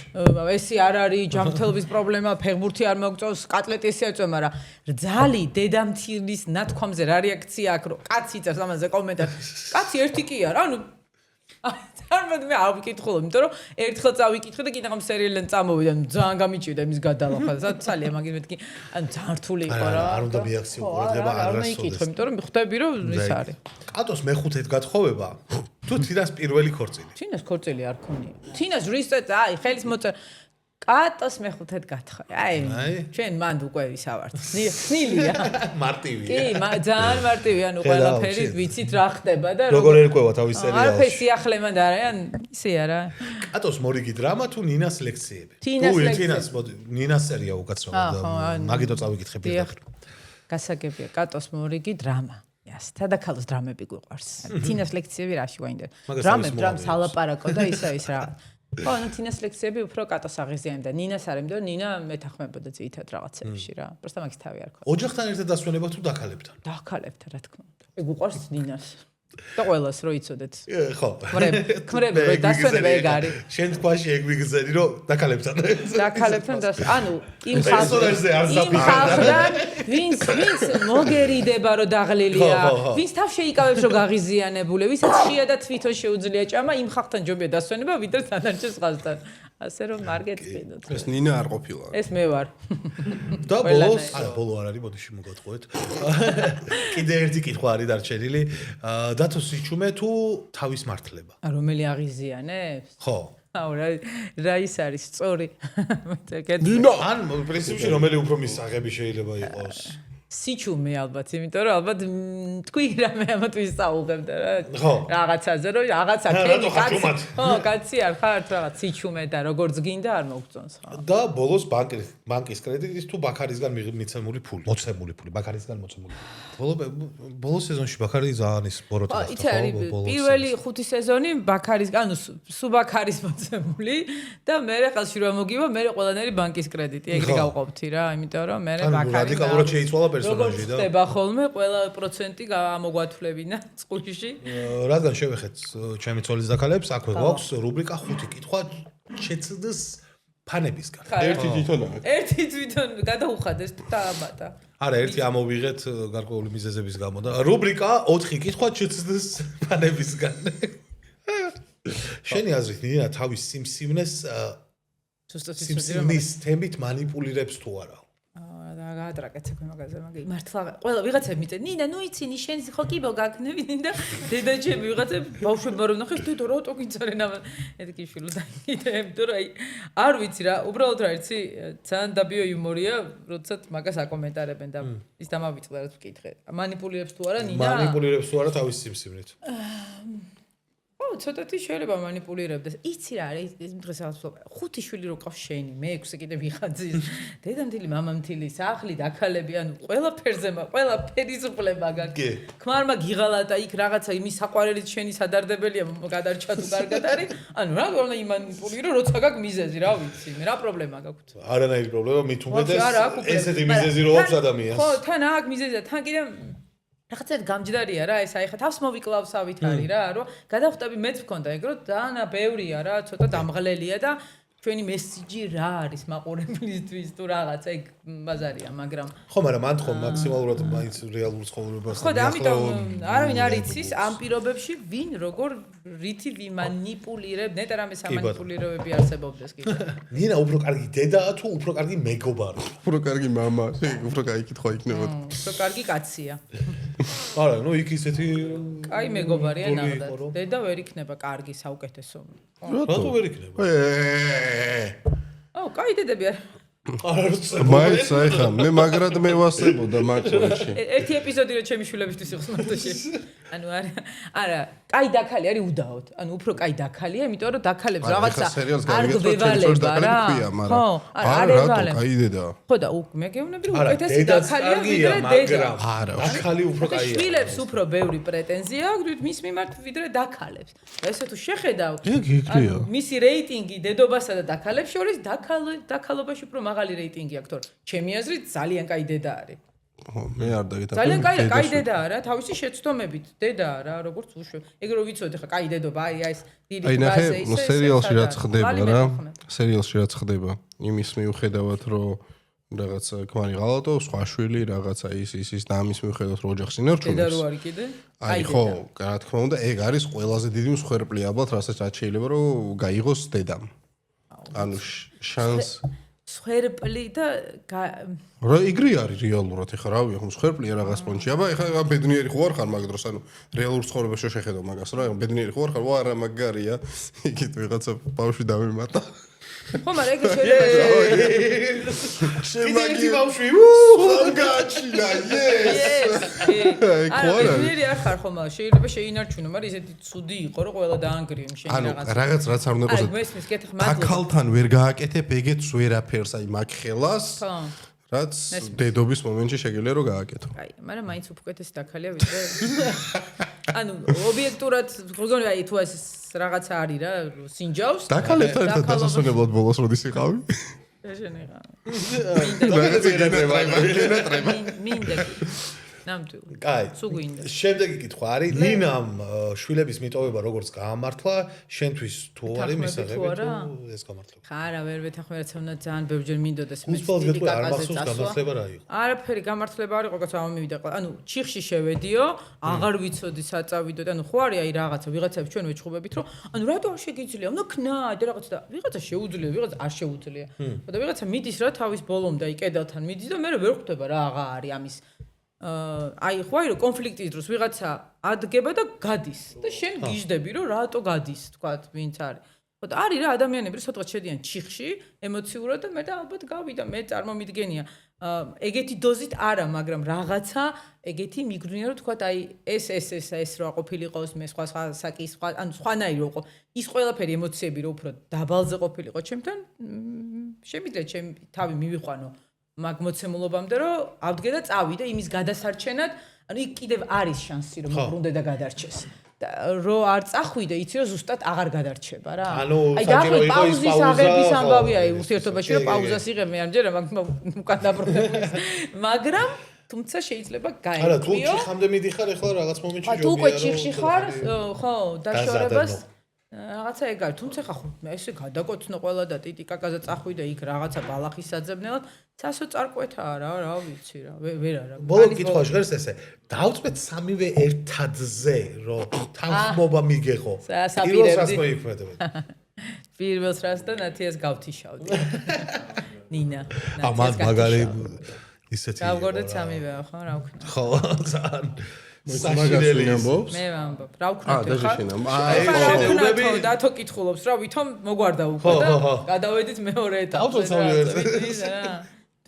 ესე არ არის ჯანმრთელობის პრობლემა ფეხბურთი არ მოგწონს კატლეტი ესე აწვე მაგრამ რძალი დედამთილის ნათქვამზე რა რეაქცია აქვს რომ კაცი წერს ამაზე კომენტარი კაცი ერთი კი არა ანუ თორმეტ მე ავიკითხულობ, იმიტომ რომ ერთხელ წავიკითხე და კიდევ ამ სერიალიდან წამოვიდა, ძალიან გამიჭირდა იმის გადალახვა. საცალია მაგის მეთქი, ან ძალიან რთული იყო რა. არ უნდა მიაქციო ყურადღება არ მეკითხე, იმიტომ რომ ხვდები რომ ის არის. კატოს მეხუთედ გათხოვება. თუ თინას პირველი ქორწილი. თინას ქორწილი არ ქონია. თინას ჟურისტად აი ხელის მოწერ კატოს მეხუთედ გათხოვე. აი ჩვენ მანდ უკვე ისა ვართ. ხნილია. მარტივია. კი, ძალიან მარტივია, ანუ ყველაფერი ვიცით რა ხდება და როგორ ერკვევა თავის სერიალში. არაფერი სიახლემად არა, ან ისე არა. კატოს მორიგი დრამა თუ ნინას ლექციები? თინას ნინას სერია უკაცრავად მაგითო წავიკითხე პირდაპირ. გასაგებია, კატოს მორიგი დრამა. სადაქალოს დრამები გვიყვარს. თინას ლექციები რაში გვაინტერესებს? დრამებს ალაპარაკო და ისა ის რა. ხო, ანუ თინას ლექციები უფრო კატოს აღიზიანებდა. ნინას არ ემდა, ნინა მეთანხმებოდა ძირითად რაღაცებში რა. პროსტა მაგის თავი არ ქონდა. ოჯახთან ერთად დასვენება თუ დაქალებთან? დაქალებთან, რა თქმა უნდა. ეგ უყვარს ნინას. და ყველას რო იცოდეთ. ხო. ქმრები რო დასვენება ეგ არის. შენ თქვაში ეგ ვიგზენი რომ დაქალებთან. დაქალებთან ანუ იმ ხალხთან ვინც მოგერიდება რომ დაღლილია, ვინც თავს შეიკავებს რომ გაღიზიანებული, ვისაც შია და თვითონ შეუძლია ჭამა, იმ ხალხთან ჯობია დასვენება ვიდრე დანარჩენ ხალხთან. ასე რომ მარგეთ წინოთ. ეს ნინა არ ყოფილა. ეს მე ვარ. და ბოლოს, არა ბოლო არ არის, მოდიში მოგატყუეთ. კიდე ერთი კითხვა არის დარჩენილი. დათო სიჩუმე თუ თავის მართლება? რომელი აღიზიანებს? ხო. აუ რა ის არის სწორი. ნინა ან პრინციპში რომელი უფრო მისაღები შეიძლება იყოს? სიჩუმე ალბათ, იმიტომ რომ ალბათ თქვი რამე ამათ ვისაუბრებდა რა. რაღაცაზე რომ რაღაცა კენი კაცი. ხო, კაცი არ ხართ რაღაც სიჩუმე და როგორც გინდა არ მოგწონს ხო. და ბოლოს ბანკის კრედიტის თუ ბაქარისგან მიცემული ფული, მოცემული ფული, ბაქარისგან მოცემული. ბოლოს სეზონში ბაქარი ძალიან ის ბოროტა ხდება. იცი არის პირველი 5 სეზონი ბაქარისგან, ანუ სუბაქარის მოცემული და მე ხალხში რომ მოგივა, მე ყველანაირი ბანკის კრედიტი ეგრე გავყოფთი რა, იმიტომ რომ მე ბაქარი რადიკალურად შეიცვალა პერსონაჟი და ხდება ხოლმე ყველა პროცენტი ამოგვათვლებინა წყვილში. რადგან შევეხეთ ჩემი ცოლის დაქალებს, აქვე გვაქვს რუბრიკა 5 კითხვა შეცდს ფანებისგან. ერთი თვითონ გადაუხადეს და ამატა. არა, ერთი ამოვიღეთ გარკვეული მიზეზების გამო და რუბრიკა 4 კითხვა შეცდს ფანებისგან. შენი აზრით ნინა თავის სიმსივნეს სიმსივნის თემით манипуლირებს თუ არა? გაატრაკეთ საქმე მაგაზე მაგ მართლა ყველა ვიღაცები მიწე ნინა ნუ იცინი შენ ხო კიბო გაგნები და დედაჩემი ვიღაცები ბავშვებმა რომ ნახეს დედო რატო გინცარენ ამ ეთიკი შვილს აიდებ თუ რა არ ვიცი რა უბრალოდ რა იცი ძალიან დაბიო იუმორია როდესაც მაგას აკომენტარებენ და ის დამავიწყდა რა ვკითხე манипуლირებს თუ არა ნინა манипуლირებს თუ არა თავის სიმსივნით ცოტათი შეიძლება манипуლირებდეს. იცი რა არის ეს დღეს ახლა 5 შვილი რო ყავს შენი, მე 6 კიდე ვიხაძის. დედამთილი, მამამთილი, სახლი, დაქალები, ანუ ყველაფერზე, ყველაფერის უფლება გაქვს. ქმარმა გიღალა და იქ რაღაცა იმის საყვარელიც შენი სადარდებელია, გადარჩა თუ კარგად არის. ანუ რა გონა იმანიპულირო, როცა გაქვს მიზეზი, რა ვიცი, მე რა პრობლემა გაქვს. არანაირი პრობლემა, მით უმეტეს ესეთი მიზეზი რო აქვს ადამიანს. ხო, თან აქვს მიზეზია, თან კიდე რაღაცა გამჯდარია რა ეს აი ხა თავს მოვიკლავსავით არის რა რომ გადავხვდები მეც მქონდა ეგ რომ დანა ბევრია რა ცოტა დამღლელია და ჩვენი მესიჯი რა არის მაყურებლისთვის თუ რაღაცა ეგ ბაზარია მაგრამ ხო მაგრამ მან თქო მაქსიმალურად მაინც რეალურ ცხოვრებას ხო და ამიტომ არავინ არ იცის ამ პირობებში ვინ როგორ რითი ვიმანიპულირებ ნეტა რამე სამანიპულირებები არსებობდეს კიდე ნინა უფრო კარგი დედაა თუ უფრო კარგი მეგობარი უფრო კარგი мама უფრო კარგი კითხვა იქნებოდა უფრო კარგი კაცია არა ნუ იქ ისეთი კაი მეგობარია ნახდათ დედა ვერ იქნება კარგი საუკეთესო რატო ვერ იქნება ო კაი დედები მაინც აიხა მე მაგრად მევასებოდა მაჩონში ერთი ეპიზოდი რო ჩემი შვილებისთვის იყოს მარტოში ანუ არა კაი დაქალი არის უდაოდ ანუ უფრო კაი დაქალია იმიტომ რომ დაქალებს რაღაცა არ გვევალება რა ხო არ ევალებ კაი დედა ხო და მე გეუბნები რომ უკეთესი დაქალია ვიდრე დედა არა დაქალი უფრო კაია შვილებს უფრო ბევრი პრეტენზია აქვს მის მიმართ ვიდრე დაქალებს ესე თუ შეხედავ მისი რეიტინგი დედობასა და დაქალებს შორის დაქალობაში უფრო მაღალი რეიტინგი აქვს თორე ჩემი აზრით ძალიან კაი დედა არის ხო მე არ დაგეთახმები ძალიან კაი დედაა რა თავისი შეცდომებით დედაა რა როგორც უშვებ ეგ რო ვიცოდი ხა კაი დედობა აი ეს დიდი ბაზე ისე სერიალში რაც ხდება რა სერიალში რაც ხდება იმის მიუხედავად რომ რაღაცა ქმარი ღალატო სხვა შვილი რაღაცა ის და ამის მიუხედავად რომ ოჯახს ინარჩუნებს დედა რო არის კიდე აი ხო რა თქმა უნდა ეგ არის ყველაზე დიდი მსხვერპლი ალბათ რასაც შეიძლება რომ გაიღოს დედამ ანუ შანს სხერპლი და რა იგრი არის რეალურად ეხა რავი ხო სხერპლია რაღაც პონჩი აბა ეხა ბედნიერი ხო არ ხარ მაგ დროს ანუ რეალურ ცხოვრებაში შეხედავ მაგას რა ბედნიერი ხო არ ხარ ვარა მაგარია იქით ვიღაცა ბავშვი დამემატა ხო მაგრამ ეგ შეიძლება შემაგი ბავშვი ხალგაჩია არა ბედნიერი არ ხარ ხო მაგრამ შეიძლება შეინარჩუნო მაგრამ ისეთი ცუდი იყო რომ ყველა დაანგრიო შენ რაღაც რაც არ უნდა აი მესმის კეთილ მადლობა აქალთან ვერ გააკეთებ ეგეც ვერაფერს აი მაგ ხელას რაც დედობის მომენტში შეგიძლია რომ გააკეთო აი მაგრამ მაინც უკეთესი დაქალია ვიდრე ანუ ობიექტურად როგორ აი თუ ეს რაღაცა არის რა სინჯავს დაქალებთან ერთად დასასვენებლად ბოლოს როდის იყავი შეშენიღა მინდა ნამდვილად კაი სუგვინდა შემდეგი კითხვა არის ნინამ შვილების მიტოვება როგორც გაამართლა შენთვის თუ არის მისაღები თუ ეს გამართლება ხარა ვერ ვეთახმე რაც უნდა ძალიან ბევრჯერ მინდოდეს მე დიდი კაკაზე გამართლება რა იყო არაფერი გამართლება არ იყო კაცო ამომივიდა ანუ ჩიხში შევედიო აღარ ვიცოდი საწავიდო და ანუ ხო არის აი რაღაცა ვიღაცებს ჩვენ ვეჩხუბებით რომ ანუ რატო არ შეგიძლია უნდა ქნაი და რაღაცა და ვიღაცა შეუძლია ვიღაცა არ შეუძლია და ვიღაცა მიდის რა თავის ბოლომდე აი კედელთან მიდის და მე ვერ ხვდება რა აღა არის ამის აი ხო აი რომ კონფლიქტის დროს ვიღაცა ადგება და გადის და შენ გიждები რომ რატო გადის თქვათ ვინც არის ხო და არის რა ადამიანები რომ ცოტა შედიან ჩიხში ემოციურად და მე და ალბათ გავიდა მე წარმომიდგენია ეგეთი დოზით არა მაგრამ რაღაცა ეგეთი მიგვდნია რომ თქვათ აი ეს რა ყოფილიყოს მე სხვა საკის სხვა ანუ სხვანაირი იყო ის ყველაფერი ემოციები რომ უფრო დაბალზე ყოფილიყო ჩემთან შემიძლია ჩემი თავი მივიყვანო მაგ მოცემულობამდე რომ ავდგე და წავიდე იმის გადასარჩენად ანუ იქ კიდევ არის შანსი რომ მოbrunde და გადარჩეს და რო არ წახვიდე იცი რომ ზუსტად აღარ გადარჩება რა აი საჭირო იყო ის პაუზა აღების ამბავია აი ურთიერთობაში რომ პაუზას იღებ მე ამჯერა უკან დაბრუნდეს მაგრამ თუმცა შეიძლება გაიყვიო არა თუ ჩიხამდე მიდიხარ ახლა რაღაც მომენტში ჯობია რომ თუ უკვე ჩიხში ხარ ხო დაშორებას რაღაცა ეგ არის თუმცა ხა ესე გადაკოცნო ყველა და ტიტი კაკაზე წახვიდა იქ რაღაცა ბალახის საძებნელად ცასო წარკვეთაა რა ვიცი რა ვერ არა ბოლო კითხვა ჟღერს ესე დავწვეთ სამივე ერთადზე რომ თანხმობა მიგეღო პირველს რას მოიფმედებთ პირველს რას და ნათიას გავთიშავდი ნინა ამან მაგარი ისეთი გავგორდეთ სამივე ხო რა ვქნა ხო ძალიან მაგას ამბობს მე ვამბობ რა ვქნათ ხა აი დათო კითხულობს რა ვითომ მოგვარდა უკვე და გადავედით მეორე ეტაპზე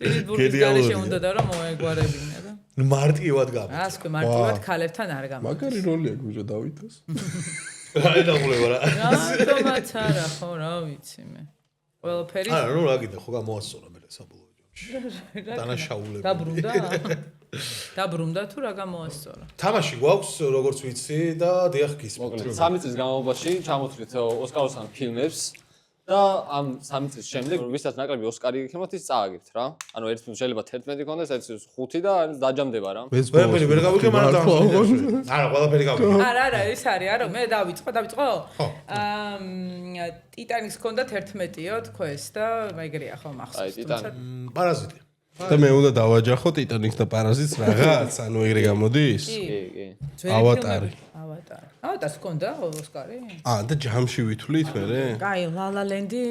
ტირიბურის გარეშე უნდა და რომ მოეგვარებინა და მარტივად გამა ასე კი მარტივად ქალებთან არ გამა მაგარი როლია გუჟა დავითოს რა დაგულება რა რატომაც არა ხო რა ვიცი მე ყველაფერი არა ნუ რა გინდა ხო გამოასწორა მე საბოლოო ჯამში დანაშაულები დაბრუნდა თუ რა გამოასწორა თამაში გვაქვს როგორც ვიცი და დიახ გისმენთ მოკლედ 3 წლის განმავლობაში ჩამოთვლით ოსკაროსან ფილმებს და ამ 3 წლის შემდეგ ვისაც ნაკლები ოსკარი იქნებათ ის წააგებთ რა. ანუ ერთ ფილმს შეიძლება 11 ქონდეს, ერთ ფილმს 5 და დაჯამდება რა. ყველაფერი ვერ გავიგე, მაგრამ დამშვიდე. არა, ყველაფერი გავიგე. არა, ის არის, არა, მე დავიწყო. ტიტანის ქონდა 11-იო თქოს და ეგრეა ხო მახსოვს. პარაზიტი. და მე უნდა დავაჯახო ტიტანიკს და პარაზიტს რაღაც, ანუ ეგრე გამოდის? კი. ავატარი. ავატარს ქონდა ოსკარი? და ჯამში ვითვლით მე? კაი, La Land-ი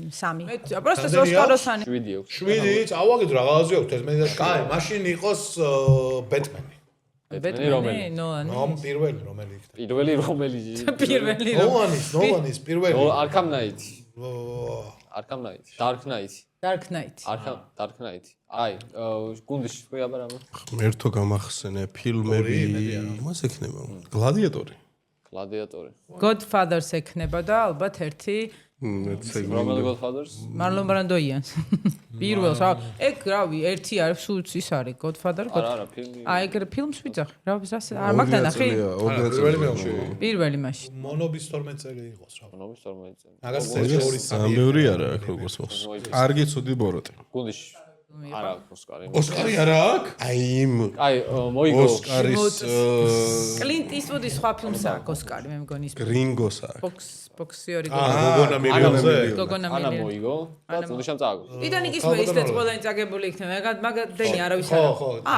3. მე просто ოსკაროსანი. 7 აქვს. 7 წავაგეთ რაღაცი აქვს ეს მე და კაი, მაშინ იყოს ბეტმენი. ბეტმენი, ნოლანი. პირველი რომელი იქნება? პირველი რომელი? პირველი ნოლანის პირველი. Arkham Knight. Arkham Knight. Dark Knight. Dark Knight. Dark Knight. აი, გუნდის თქვი აბა რამე. ღმერთო გამახსენე ფილმები, იმას ექნება. გლადიატორი. Godfather-ს ექნება და ალბათ ერთი რომელი Godfather-ს? Marlon Brando-იან. პირველს, ეგ რავი, ერთი არის, სულ ის არის Godfather. არა, ფილმი. აი, ეგ ფილმს ვიძახი. რა არ მაგდა ნახი? პირველი მაშინ. მონობის 12 წელი იყოს რა. მონობის 12 წელი. მაგას სამეური არა აქ როგორც მოხს. კარგი ცუდი ბოროტი. გუნდის არა ოსკარი. ოსკარი არა აქვს? აი, მოიგო. ოსკარის Clint Eastwood-ის სხვა ფილმს აქვს ოსკარი, მე მგონი ის. გრინგოს აქვს. ბოქსიორი გოგონა მილიონზე. გოგონა ანა მილიონზე. მოიგო და წუნდიშამ წააგო. ტიტანიკის მე ისეთ ყველანი წაგებული იქნება. მაგდენი არავის არა.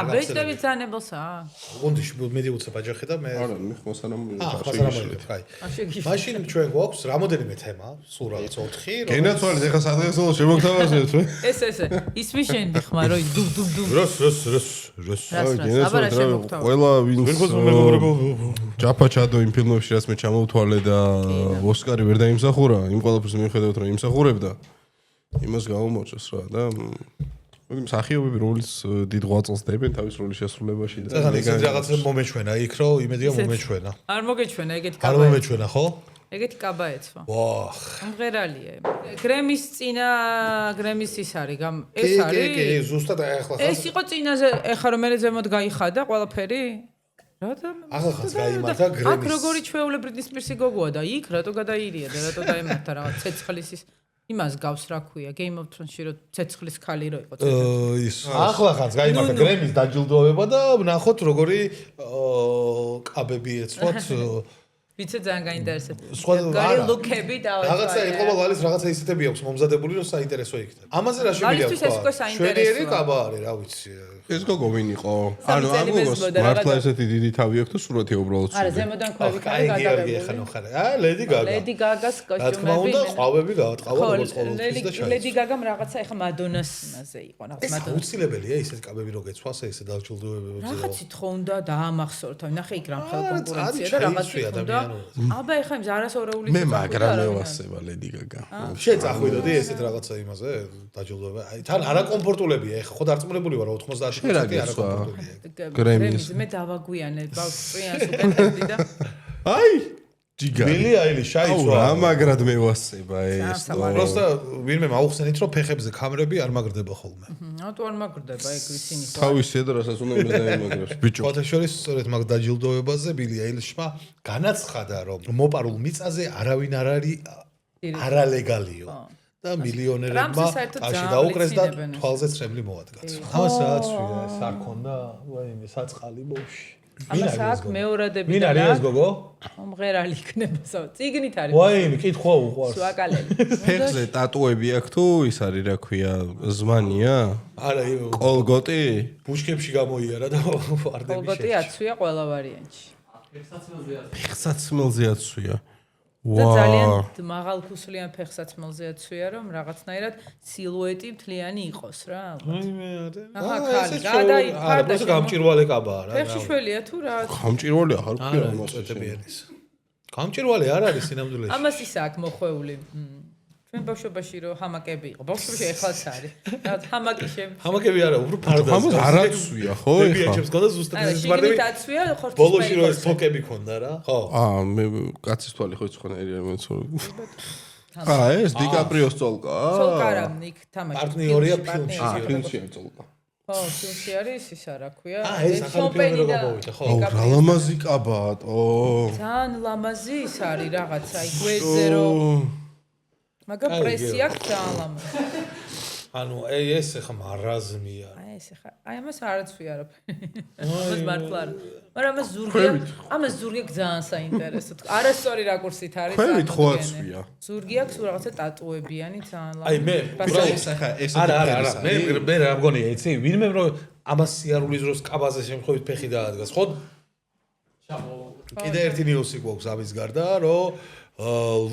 ბეჭდებით ძანებელსაა. გუნდიში მედი უცებ აჯახე და მე არა, მე ხმასანამ ხმასანამ კაი. მაშინ ჩვენ გვაქვს რამოდენიმე თემა, სულ რაღაც 4. გენაცვალეთ ეხა სადღესო შემოგთავაზეთ რა. ეს ისმის შენ ხმა რო დუბ. როს. გენაცვალეთ რა. ყველა ვინც ჯაფა ჩადო იმ ფილმებში რაც მე ჩამოვთვალე და ოსკარი ვერ დაიმსახურა, იმ ყველაფერს მიუხედავად რომ იმსახურებდა, იმას გაუმორჩეს რა და მსახიობები როლის დიდ ღვაწლს დებენ თავის როლის შესრულებაში და ეგეთი რაღაცა მომეჩვენა იქ რომ იმედია მომეჩვენა. არ მოგეჩვენა ეგეთი კაბა. არ მომეჩვენა ხო? ეგეთი კაბა ეცვა. ვახ. ამღერალია. გრემის წინა გრემის ის არის ეს არის. კი, ზუსტად ახლა ხარ. ეს იყო წინაზე, ეხლა რომ მე ზემოთ გაიხადა ყველაფერი? ახლა ხარ გაიმართა გრემის. აქ როგორი ჩვეულებრივი სპირსი გოგოა და იქ რატო გადაირია და რატო დაემართა რაღაც ცეცხლის ის იმას გავს რა ქვია Game of Thrones-ში რომ ცეცხლის ხალი რო იყო ის ახლა ხარ გაიმართა გრემის დაჯილდოება და ვნახოთ როგორი კაბები ეცვათ ვიცი ძალიან გაინტერესებს. სხვა გარი ლუკები დავაწყო. რაღაცა ეყოლა ვალის რაღაცა ისეთები აქვს მომზადებული რომ საინტერესო იქნება. ამაზე რა შეგვიძლია ვალისთვის ეს უკვე საინტერესოა. შვედიერი კაბა არის, რა ვიცი. ეს გოგო ვინ იყო? ანუ ამ გოგოს მართლა ესეთი დიდი თავი აქვს თუ სურათი უბრალოდ არა, ზემოდან ქვევი კარი გადაგებული. ხანო ხარ. ლედი გაგა. ლედი გაგას კოსტიუმები. რა თქმა უნდა, ყავები გაატყავა როგორც ყოველთვის და შაი. ლედი გაგამ რაღაცა ეხა მადონას იმაზე იყო, რაღაც მადონა. ეს უცილებელია ისეთ კაბები რო გეცვას ესე დაჯილდოებებზე. რაღაცი თქო უნდა დაამახსოვრთ. ნახე იქ რამ ხელ კონკურენცია და რაღაცი უნდა. აბა ეხა იმ ზარასორეული მე მაგრამ მევასება ლედი გაგა. შეწახვიდოდი ესეთ რაღაცა იმაზე დაჯილდოება. აი თან არაკომფორტულებია ეხა ხო დარწმუნებული ვარ 90% არაკომფორტულია. გრემის მე დავაგვიანე ბავშვიანს უკეთებდი და აი ჯიგა ბილი აილიში აიცვა რა მაგრად მევასება ეს პროსტა ვინმე მაუხსენით რომ ფეხებზე კამერები არ მაგრდება ხოლმე ნატო არ მაგრდება ეგ ისინი თავისია და რასაც უნდა მე დაიმაგრებს ბიჭო ფოტოშორის სწორედ მაგ დაჯილდოებაზე ბილი აილიშმა განაცხადა რომ მოპარულ მიწაზე არავინ არ არის არალეგალიო და მილიონერებმა აში დაუკრეს და თვალზე ცრემლი მოადგათ. ამას რაც ვიდა ეს არ ქონდა, ვაიმე საწყალი ბავში. ამას აქ მეორადები და მინ არის ეს გოგო? მომღერალი იქნება საო. ციგნით არის. ვაიმე, კითხვა უყვარს. სვაკალელი. ფეხზე ტატუები აქვს თუ ის არის რა ქვია, ზმანია? არა, კოლგოტი? ბუშკებში გამოიარა და ვარდები. კოლგოტი აცვია ყველა ვარიანტში. ფეხსაცმელზე აცვია. და ძალიან მაღალ ქუსლიან ფეხსაცმელზე აცვია რომ რაღაცნაირად სილუეტი მთლიანი იყოს რა. აჰა, ხალი გადაიფარდა. ეს გამჭირვალე კაბაა რა. ფეხში შველია თუ რა? გამჭირვალე ახარ ვქია ამას წეთებიანის. გამჭირვალე არ არის სინამდვილეში. ამას ის აქვს მოხვეული. ჩვენ ბავშვობაში რო ჰამაკები იყო. ბავშვობაში ეხლაც არის. რაღაც ჰამაკი ჰამაკები არა, უფრო ფარდას. ამას არ აცვია ხო ეხლა? ბებიაჩებს გონდა ზუსტად ეს ვარდები. შიგნით აცვია ხორცის. ბოლოში რო ეს თოკები ქონდა რა. ხო. მე კაცის თვალი ხო ცხონერი არ მეცოდი. ეს დიკაპრიოს წოლკა. წოლკა რა იქ თამაში. პარტნიორია ფილმში. ფილმში არის წოლკა. ხო, ფილმში არის ის რა ქვია. ეს ახალი ფილმი რო გავოვიდა, ხო. რა ლამაზი კაბაა, ძალიან ლამაზი ის არის რაღაცა, აი გვერდზე რო მაგრამ პრესია აქვს ძალიან ლამაზი. ანუ ეს ახლა მარაზმია. ეს ახლა ამას არაცვი არაფერი. ამას მართლა არა. მაგრამ ამას ზურგი ძალიან საინტერესო. არასწორი რაკურსით არის. ქვევით ხო აცვია. ზურგი აქვს რაღაცა ტატუებიანი ძალიან ლამაზი. აი მე ეს ახლა ეს არა მე რა მგონია იცი ვინმე რომ ამას სიარულის დროს კაბაზე შემთხვევით ფეხი დაადგას ხო კიდე ერთი ნიუსი გვაქვს ამის გარდა რომ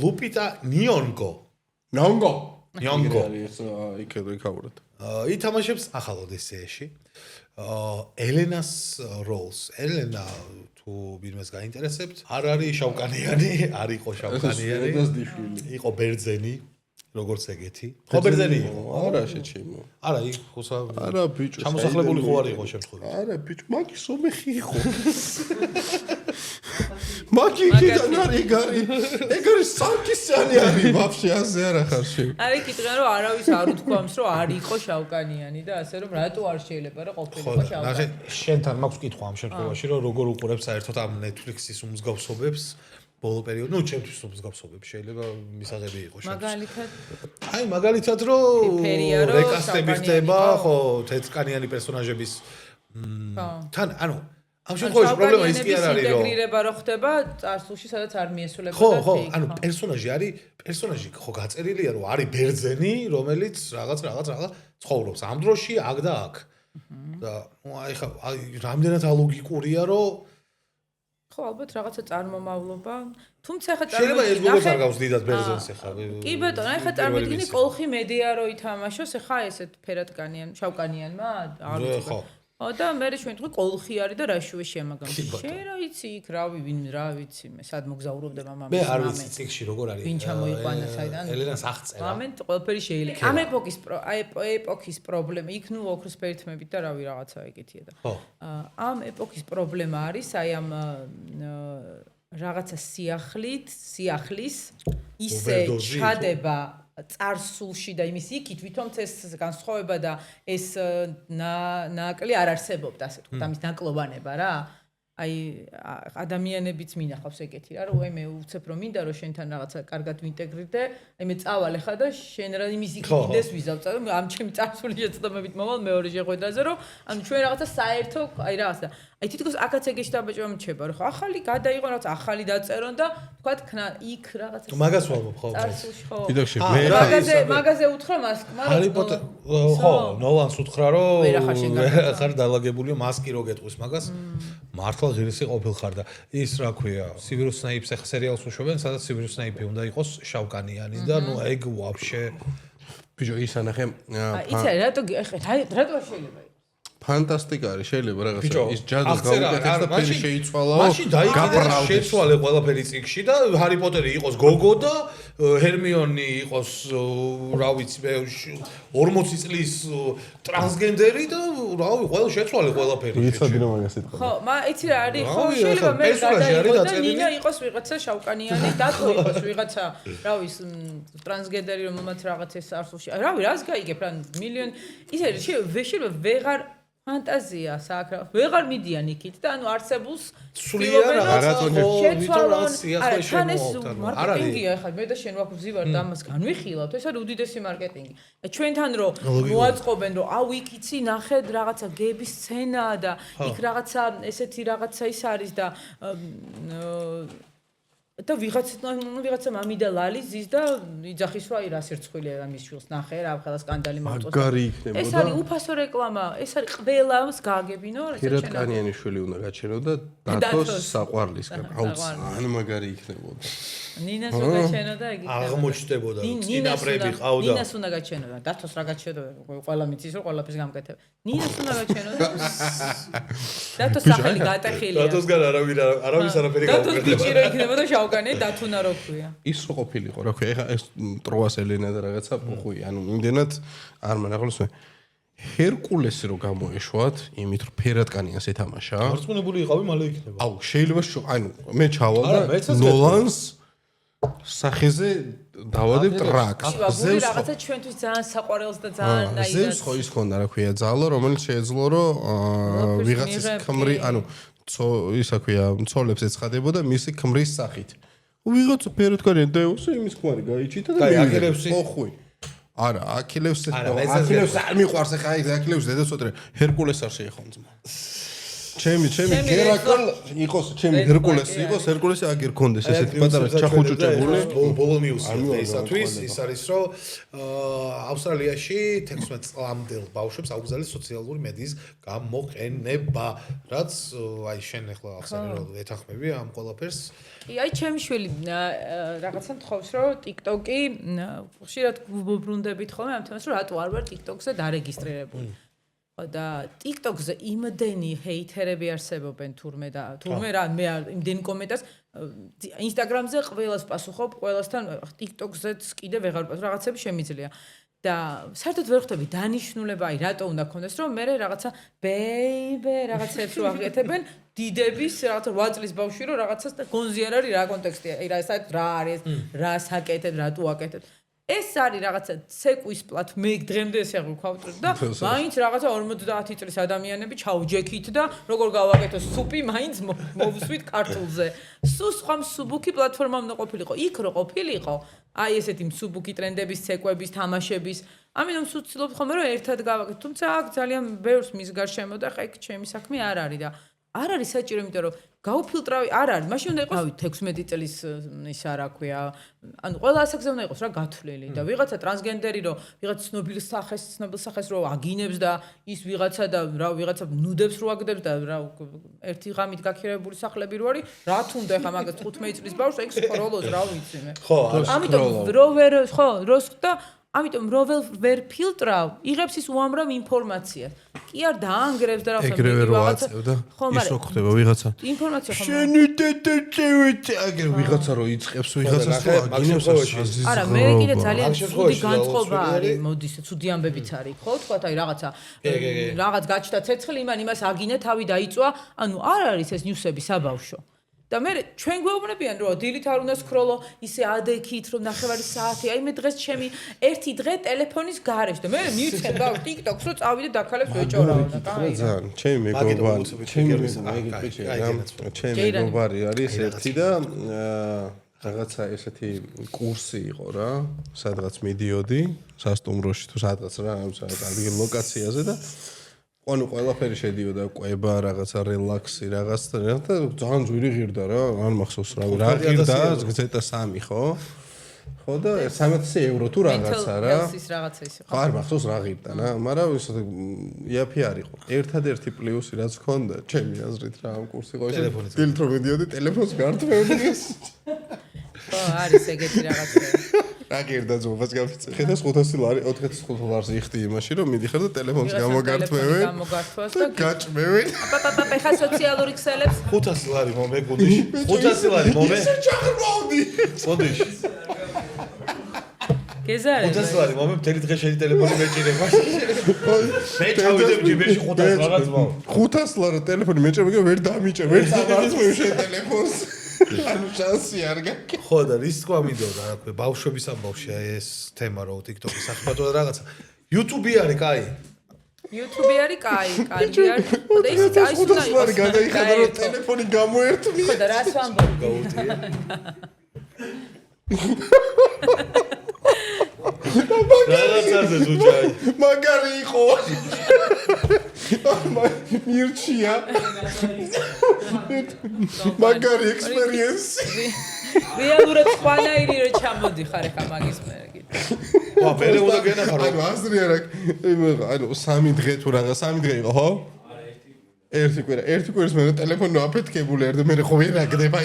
ლუპიტა ნიონგო იქავრად ითამაშებს ახალ ოდესეაში ელენას როლს ელენა თუ ვინმეს გაინტერესებთ არ არის შავკანიანი არ იყო შავკანიანი იყო ბერძენი როგორც ეგეთი ხო ბერძენი იყო არა შეჩემო არა იქ ხოსა არა ბიჭო ჩამოსახლებული ხო არ იყო შემთხვევით არა ბიჭო მაგის ომეხი იყო მაგი კიდან ეგ არის სამკისიანი არის ვაფშე ასე არ ახარში არის კითხვა რომ არავის არ უთქვამს რომ არ იყო შავკანიანი და ასე რომ რატო არ შეიძლება რომ ყოფილიყო შავკანიანი შენთან მაქვს კითხვა ამ შემთხვევაში რომ როგორ უყურებ საერთოდ ამ Netflix-ის უმსგავსობებს ბოლო პერიოდში, ну, ჩემთვის უმსგავსობებს შეიძლება მისაღები იყოს შემთხვევაში. მაგალითად. აი, მაგალითად რომ რეკასტები ხდება, ხო, თეთრკანიანი პერსონაჟების თან, ანუ ამ შემთხვევაში პრობლემა ის კი არ არის, რომ ინტეგრირება რო ხდება წარსულში, სადაც არ მიესულება და ხო, ანუ პერსონაჟი ხო გაწერილია, რომ არის ბერძენი, რომელიც რაღაც ცხოვრობს ამ დროში, აქ და აქ. და აი ხა რამდენად ალოგიკურია, რომ ხო, ალბათ რაღაცა წარმომავლობა. თუმცა ხა შეიძლება ეს გულს არ გავს დიდად ბერძენს ახლა. კი ბატონო, აი ხა წარმოგიდგინე კოლხი მედია რო ითამაშოს, ახლა ესეთ ფერადკანიან, შავკანიანმა არ ვიცი. ხო და მე ჩვენ თქვი კოლხი არის და რაშუე შემაგამ. შენ რა იცი იქ რავი ვინ რა ვიცი მე სად მოგზაურობდა მამამისი. მე არ ვიცი წიგში როგორ არის. ვინ ჩამოიყვანა საიდან? ელენას აღწერა. ამენ ყველაფერი შეიძლება. ამ ეპოქის პრობლემა იქ ნუ ოქროს ფერითმებით და რავი რაღაცა ეგეთია და. ხო. ამ ეპოქის პრობლემა არის აი ამ რაღაცა სიახლის ისე ჩადება წარსულში და იმის იქით ვითომ ეს განსხვავება და ეს ნაკლი არ არსებობდა ასე თქვა ამის ნაკლოვანება რა აი ადამიანებიც მინახავს ეგეთი რა რომ აი მე უცებ რომ მინდა რომ შენთან რაღაცა კარგად ვინტეგრირდე აი მე წავალ ხა და შენ რა იმის იქით მინდეს ვიზავწა ამ ჩემი წარსული შეცდომებით მოვალ მეორე შეხვედრაზე რომ ანუ ჩვენ რაღაცა საერთო აი რაღაცა აი თითქოს აქაც ეგეში დაბაჭება მრჩება რომ ხო ახალი გადაიღო რაღაც ახალი დაწერონ და თქვათ იქ რაღაცა მაგას ვამბობ ხო წარსულში ხო კიდევ მე მაგაზე უთხრა მას ჰარი პოტერ ხო ნოლანს უთხრა რომ ხარ დაალაგებული მასკი რო გეტყვის მაგას მართლა ღირსი ყოფილხარ და ის რა ქვია სივირუს სნაიპს ახლა სერიალს უშვებენ სადაც სივირუს სნაიპი უნდა იყოს შავკანიანი და ნუ ეგ ვაფშე ბიჭო ის ანახე იცი რატო რატო შეიძლება ფანტასტიკა არის შეიძლება რაღაცა ის ჯადოს გაუკეთეს და ფერი შეიცვალაო მაშინ დაიკიდე შეცვალე ყველაფერი წიგში და ჰარი პოტერი იყოს გოგო და ჰერმიონი იყოს რა ვიცი 40 წლის ტრანსგენდერი და რა ვიცი ყველა შეცვალე ყველაფერი იცოდი რომ მაგას იტყვა ხო იცი რა არის ხო შეიძლება მე გადაიღო და ნინა იყოს ვიღაცა შავკანიანი დათო იყოს ვიღაცა რა ვიცი ტრანსგენდერი რომელმაც რაღაც ეს არსულში რა ვიცი რას გაიგებ რა მილიონი ისე შეიძლება ვეღარ ფანტაზია საკრა ვეღარ მიდიან იქით და ანუ არსებულს სულიან რაღაცა შეცვალონ არა თან ეს მარკეტინგია ხა მე და შენ ვაგვზივარ და ამას განვიხილავთ ეს არის უდიდესი მარკეტინგი ჩვენთან რომ მოაწყობენ რომ აუ იქ იცი ნახე რაღაცა გების სცენა და იქ რაღაცა ესეთი რაღაცა ის არის და ვიღაცა მამი და ლალი ზის და იძახის რა აი რა სერცხვილია ამის შულს ნახე რა ხელა სკანდალი მოწოს მაგარი იქნებოდა ეს არის უფასო რეკლამა ეს არის ყველას გააგებინო რა ფერადკანიანი შვილი უნდა გაჩენო და დათოს საყვარლისგან აუ ძალიან მაგარი იქნებოდა ნინას უნდა გაჩენო და იგი აღმოჩნდებოდა წინაპრები ყავდა ნინას უნდა გაჩენო და დათოს რა გაჩენო ყველა მიცის რომ ყველაფერს გამკეთებ ნინას უნდა გაჩენო და დათოს სახელი გაატეხილია დათოსგან არავის არაფერი გამკეთება დათოს ბიჭი რო იქნებოდა შავკანი დათუნა რო ქვია ის რო ყოფილიყო რა ქვია ეხა ეს ტროას ელენა და რაღაცა პუხუი ანუ იმდენად არ მანახავს მე ჰერკულესი რო გამოეშვათ იმით რომ ფერადკანიანს ეთამაშა არწმუნებული იყავი მალე იქნება აუ შეიძლება ანუ მე ჩავალ და ნოლანს სახეზე დავადებ ტრაკს ზევს რაღაცა ჩვენთვის ძალიან საყვარელს და ძალიან ნაიდას ზევს ხო ის ქონდა რა ქვია ძალა რომელიც შეეძლო რომ ვიღაცის ქმრი ანუ ისა ქვია მცოლებს ეცხადებოდა მისი ქმრის სახით ვიღაცა ფეროთქარიან დეუსი იმის ქმარი გაიჩიტა და აქილევსი ოხვი არა აქილევსი არ მიყვარს ახლა აქილევსი დედასოტრე ჰერკულეს არ შეეხონ ძმა ჩემი გერაკალ იყოს ჩემი ჰერკულესი იყოს ჰერკულესი აგერ კონდეს ესეთი პატარა ჩახუჭუჭებული ბოლომიუსი ესათვის ის არის რომ ავსტრალიაში 16 წლამდელ ბავშვებს აუგზავნეს სოციალური მედიის გამოყენება რაც აი შენ ახლა ახსენე რომ ეთანხმები ამ ყველაფერს აი ჩემი შვილი რაღაცა თხოვს რომ TikTok-ი ხშირად ვუბრუნდებით ხოლმე ამ თემას რომ რატო არ ვარ TikTok-ზე დარეგისტრირებული და TikTok-ზე იმდენი ჰეითერები არსებობენ თურმე რა მე იმდენი კომენტარს Instagram-ზე ყველას პასუხობ ყველასთან TikTok-ზეც კიდე ვეღარ რაღაცები შემიძლია და საერთოდ ვერ ხვდები დანიშნულება აი რატო უნდა გქონდეს რომ მე რაღაცა ბეიბე რაღაცებს რო აღიეთებენ დიდების რაღაცა 8 წლის ბავშვი რო რაღაცას და გონზე არ არის რა კონტექსტია აი რა საერთოდ რა არის რა საკეთებ რატო აკეთებ ეს არის რაღაცა ცეკვის პლატ მე დღემდე ესე ვქავტრო და მაინც რაღაცა 50 წლის ადამიანები ჩაუჯექით და როგორ გავაკეთო სუპი მაინც მოვსვით ქართულზე სულ სხვა მსუბუქი პლატფორმა უნდა ყოფილიყო იქ რო ყოფილიყო აი ესეთი მსუბუქი ტრენდების ცეკვების თამაშების ამიტომ ვცდილობ ხოლმე რომ ერთად გავაკეთო თუმცა აქ ძალიან ბევრს მის გარშემო და ხა იქ ჩემი საქმე არ არის და არ არის საჭირო იმიტომ რომ გავუფილტრავი არ არის მაშინ უნდა იყოს 16 წლის ისა რა ქვია ანუ ყველა ასაკზე უნდა იყოს რა გათვლილი და ვიღაცა ტრანსგენდერი რომ ვიღაცა ცნობილ სახეს რო აგინებს და ის ვიღაცა და რა ვიღაცა ნუდებს რო აგდებს და რა ერთი ღამით გაქირებული სახლები რო არის რა თუნდა ხა მაგას 15 წლის ბავშვს ეგ სკროლოს რა ვიცი მე ხო ამიტომ რო ვერ ხო როს და ამიტომ რო ვერ ფილტრავ იღებს ის უამრავ ინფორმაციას კი არ დაანგრევს და რა ხომ ეგრევე რო აწევდა ის რო ხდება ვიღაცა ინფორმაცია ხომ შენი დედაჭევით აგერ ვიღაცა რო იწყებს ვიღაცას რო აგინებს არა მე კიდე ძალიან ცუდი განწყობა არის მოდის ცუდი ამბებიც არის ხო თქვა აი რაღაც გაჩნდა ცეცხლი იმას აგინე თავი დაიწვა ანუ არ არის ეს ნიუსები საბავშვო და მე ჩვენ გვეუბნებიან რომ დილით არ უნდა სკროლო ისე ადექით რომ ნახევარი საათი აი მე დღეს ჩემი ერთი დღე ტელეფონის გარეშე და მე მივიწყებ და TikTok-ს რო წავიდე დაქალებს ვეჭორავ და კაი ძალიან ჩემი მეგობარი არის ერთი და რაღაცა ესეთი კურსი იყო რა სადღაც მიდიოდი სასტუმროში თუ სადღაც რა ადგილ ლოკაციაზე და ანუ ყველაფერი შედიოდა ყვება რაღაცა რელაქსი რაღაც და ძალიან ძვირი ღირდა რა არ მახსოვს რა ღირდა ზეთა 3 ხო ხო და 300 евро თუ რაღაცა რა ის რაღაცა ის იყო ხო არ მახსოვს რა ღირდა რა მაგრამ ის იაფი არისო ერთადერთი პლუსი რაც ჰქონდა ჩემი აზრით რა ამ კურსი იყო ეს დილით რომ მიდიოდი ტელეფონს გართმევდი ხო არის ეგეთი რაღაცა რა გერდა ზომას გავიწე. ხედავს 500 ლარი, 4500 ლარს იხდი იმაში, რომ მიდიხარ და ტელეფონს გამოგართმევენ. გამოგართვას და გაჭმევენ. აბა ხა სოციალური ქსელებს 500 ლარი მომე გუდიში. 500 ლარი მომე. ისე ჩახმოვდი. გუდიში. გეზარე. 500 ლარი მომე მთელი დღე შენი ტელეფონი მეჭირება. მე ჩავიდებ ჯიბეში 500 რაღაც მომ. 500 ლარი ტელეფონი მეჭირება, ვერ დამიჭე, ვერ წამართმევ შენ ტელეფონს. ანუ შანსი არ გაქვს. ხო და რის თქვა მინდოდა რა ქვია ბავშვების ამბავში ეს თემა რო TikTok-ის ახბატო და რაღაცა YouTube-ი არის კაი YouTube-ი არის კაი არის და ისიც აი სულ არის გადაიხადა რომ ტელეფონი გამოერთმი ხო და რას ვამბობ გაუტია რაღაცაზე ზუჯაი მაგარი იყო მირჩია მაგარი ექსპერიენსი რეალურად სხვანაირი რო ჩამოდიხარ ახლა მაგის მერგი ვა მე უნდა გენახარო ანუ აზრი არ აქვს ანუ 3 დღე თუ რაღაც 3 დღე იყო ხო ერთი კვირას მე ტელეფონი აფეთქებული არ და მე ხო ვერ აგდება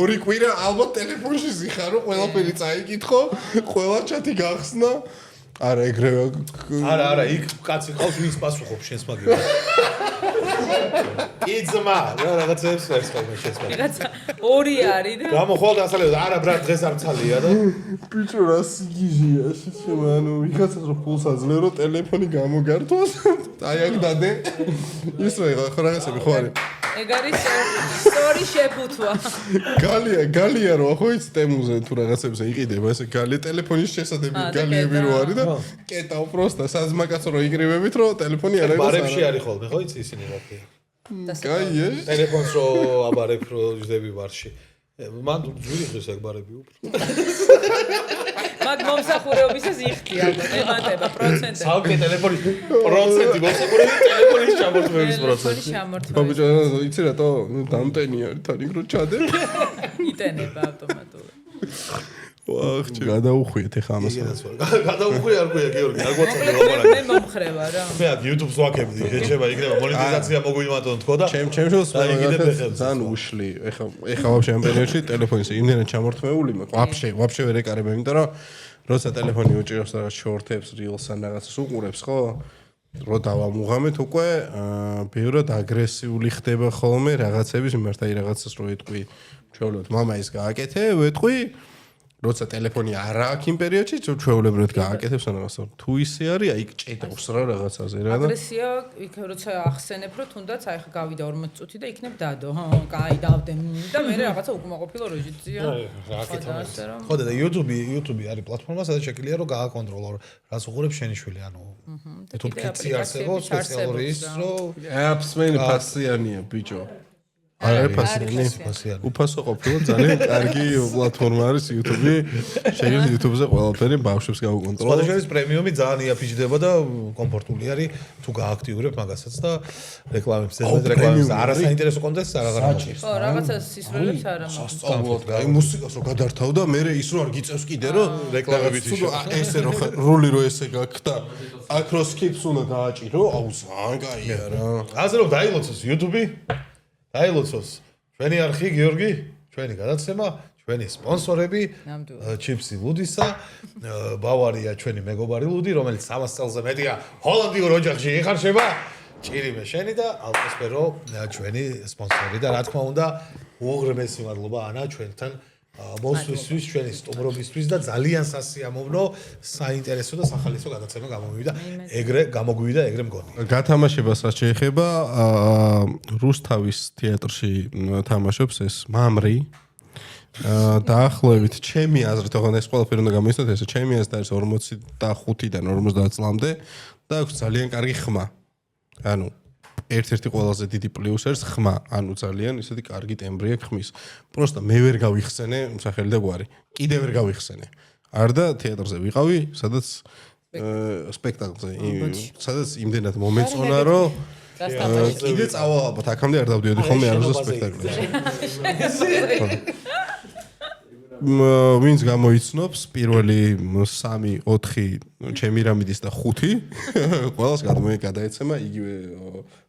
ორი კვირა ალბათ ტელეფონში ზიხარო ყველაფერი წაიკითხო ყველა ჩათი გახსნა არა ეგრევე არა იქ კაცი ყავს ვინც პასუხობს შენს მაგას იცმა რაღაცებს ვერს ხოლმე შენს მაგას რაღაცა ორი არის და გამოხვალ დასალევდა არა ბრატ დღეს არ ცალია და ბიჭო რა სიგიჟია შევა ანუ ვიღაცას რო ფულს აძლევ რომ ტელეფონი გამოგართოს აი აქ დადე ის რა რაღაცები ხო არის ეგ არის სტორი შეფუთვა გალია რო ხო იცი ტემუზე თუ რაღაცებზე იყიდება ესე გალია ტელეფონის შესაძლებელი გალიები რო არის და კეტავ პროსტა საზმაკაცო რო იკრიბებით რო ტელეფონი არ არის ბარებში არის ხოლმე ხო იცი ისინი რა ქვია კაია ტელეფონს რო აბარებ რო ჯდები ბარში მან ძვირი ხეს ეგბარები უფრო. მაგ მომსახურეობისას იხდი ალბათ ემატება პროცენტები. სალკე ტელეფონის პროცენტი მომსახურების ტელეფონის ჩამორთმევის პროცენტი. ბაბუჯა, იცი რატო? დამტენია თან იქ რო ჩადე. იტენება ავტომატურად. ვახჩი გადაუხვიეთ ეხა ამას. გადაუხვი არ გქია გიორგი, არ გვაწევი მოკლედ მე მომხრევა რა. მე აქ YouTube-ს ვაკებდი, შეჭება იქნება მონეტიზაცია მოგვიმატონ თქო და ჩემ შულს ძალიან უშლი. ეხა ვაფშე ამ პერიოდში ტელეფონის იმდენად ჩამორთმეული ვაფშე ვერ ეკარებ, იმიტომ რომ როცა ტელეფონი უჭირავს რაღაც შორტებს, rills ან რაღაცას უყურებს, ხო? რო დავამუღამეთ უკვე ბევრად აგრესიული ხდება ხოლმე რაღაცების მიმართ, აი რაღაცას რო ეტყვი, ჩვეულებრივ მამა ის გააკეთე, ვეტყვი როცა ტელეფონი არ აქვს იმ პერიოდში ჩვეულებრივად გააკეთებს ან რაღაცა თუ ისე არის აი ჭედავს რა რაღაცაზე რა და აგრესია იქ როცა ახსენებ რომ თუნდაც აი ხა გავიდა 40 წუთი და იქნებ დადო კაი დავდე და მე რაღაცა უკმაყოფილო რეჟისორია ხო და YouTube არის პლატფორმა სადაც შეგვიძლია რომ გააკონტროლო რაც უყურებს შენი შვილი ანუ YouTube Kids-ი არსებობს სპეციალური ის რომ apps მე ფასიანია ბიჭო არა ფასიანი. უფასო ყოფილა ძალიან კარგი პლატფორმა არის YouTube-ი. შეიძლება YouTube-ზე ყველაფერი ბავშვებს გაუკონტროლო. სხვადასხვა პრემიუმი ძალიან იაფიჭდება და კომფორტული არის თუ გააქტიურებ მაგასაც და რეკლამებს რეკლამებს არასაინტერესო კონტენტს არ აღარ მოჭირს. ხო, რაღაცა სისრულებს არ ამოწევს. სასწაულად აი მუსიკას რო გადართავ და მე ის რო არ გიწევს კიდე რომ რეკლამებით ისო ესე რო რული რო ესე გაქვს და აქ რო skip-ს უნდა გააჭირო, აუ ძალიან კაია რა. ასე რომ დაილოცოს YouTube-ი დაილოცოს ჩვენი არხი გიორგი, ჩვენი გადაცემა, ჩვენი სპონსორები, ჩიპსი ლუდისა, ბავარია ჩვენი მეგობარი ლუდი, რომელიც 300 წელზე მეტია ჰოლანდიურ ოჯახში იხარშება. ჭირიმე შენი და ალკოსფერო ჩვენი სპონსორი და რა თქმა უნდა, უღრმესი მადლობა ანა ჩვენთან მოსვლისთვის, ჩვენი სტუმრობისთვის და ძალიან სასიამოვნო, საინტერესო და სახალისო გადაცემა გამოგვივიდა. გამოგვივიდა ეგრე მგონი. გათამაშებასაც შეეხება რუსთავის თეატრში თამაშობს ეს მამრი. დაახლოებით ჩემი აზრით, ოღონდ ეს ყველაფერი უნდა გამოიცნოთ, ესე ჩემი აზრით არის 45-დან 50 წლამდე და აქვს ძალიან კარგი ხმა. ანუ ერთ-ერთი ყველაზე დიდი პლუსი არის ხმა, ანუ ძალიან ისეთი კარგი ტემბრი აქვს ხმის. პროსტა მე ვერ გავიხსენე მსახელი და გვარი. კიდევ ვერ გავიხსენე. არ და თეატრზე ვიყავი, სადაც სპექტაკლზე, სადაც იმდენად მომეწონა, რომ კიდე წავალ ალბათ აქამდე არ დავდიოდი ხოლმე არასდროს სპექტაკლებში. ვინც გამოიცნობს პირველი 3, 4 ჩემი რამიდის და 5 ყველას გადაეცემა იგივე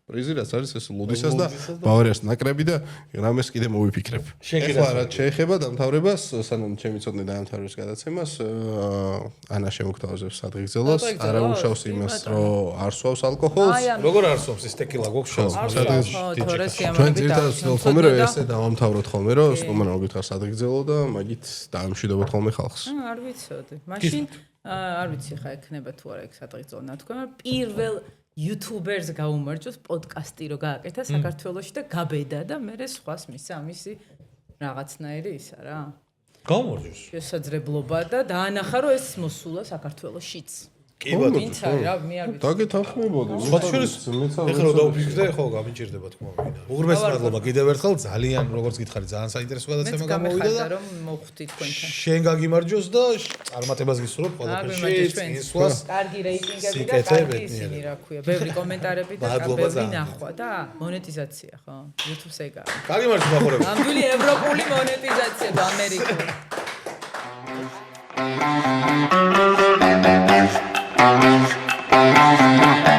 პრიზი რაც არის ეს ლუდისას და ბავარიას ნაკრები და რამეს კიდე მოვიფიქრებ. ეხლა რა შეეხება დამთავრებას, სანამ ჩემი ცოდნე დაამთავრებს გადაცემას, ანა შემოგთავაზებს სადღეგრძელოს, არა უშავს იმას, რომ არ სვავს ალკოჰოლს. როგორ არ სვავს ის ტეკილა გოგშავს? ჩვენ ძირითადად ვცდილობთ ხოლმე რომ ესე დავამთავროთ ხოლმე რომ სტუმრმა მოგითხარ სადღეგრძელო და მაგით დაამშვიდობოთ ხოლმე ხალხს. არ ვიცოდი. მაშინ არ ვიცი ხა ექნება თუ არა ეგ სადღეგრძელო ნათქვამი, პირველ YouTubers გაუმარჯოს პოდკასტი რო გააკეთა საქართველოში და გაბედა და მე სხვას მისცა ამისი რაღაცნაირი ისა რა. გაუმარჯოს. შესაძლებლობა და დაანახა რომ ეს მოსულა საქართველოშიც. კი ბატონო. ვინც არის რა მე არ ვიცი. დაგეთანხმებოდი. ეხლა რომ დავფიქრდე, ხო გამიჭირდება თქმა უნდა. უღრმესი მადლობა კიდევ ერთხელ ძალიან როგორც გითხარი ძალიან საინტერესო გადაცემა გამოვიდა და რომ მოხვდი თქვენთან. შენ გაგიმარჯოს და წარმატებას გისურვებ ყველაფერში, წინსვლას. კარგი რეიტინგები და კარგი ისინი რა ქვია, ბევრი კომენტარები და ბევრი ნახვა და მონეტიზაცია ხო? YouTube-ს ეგაა. გაგიმარჯოს ბახურები. ნამდვილი ევროპული მონეტიზაცია და ამერიკული. Thank you.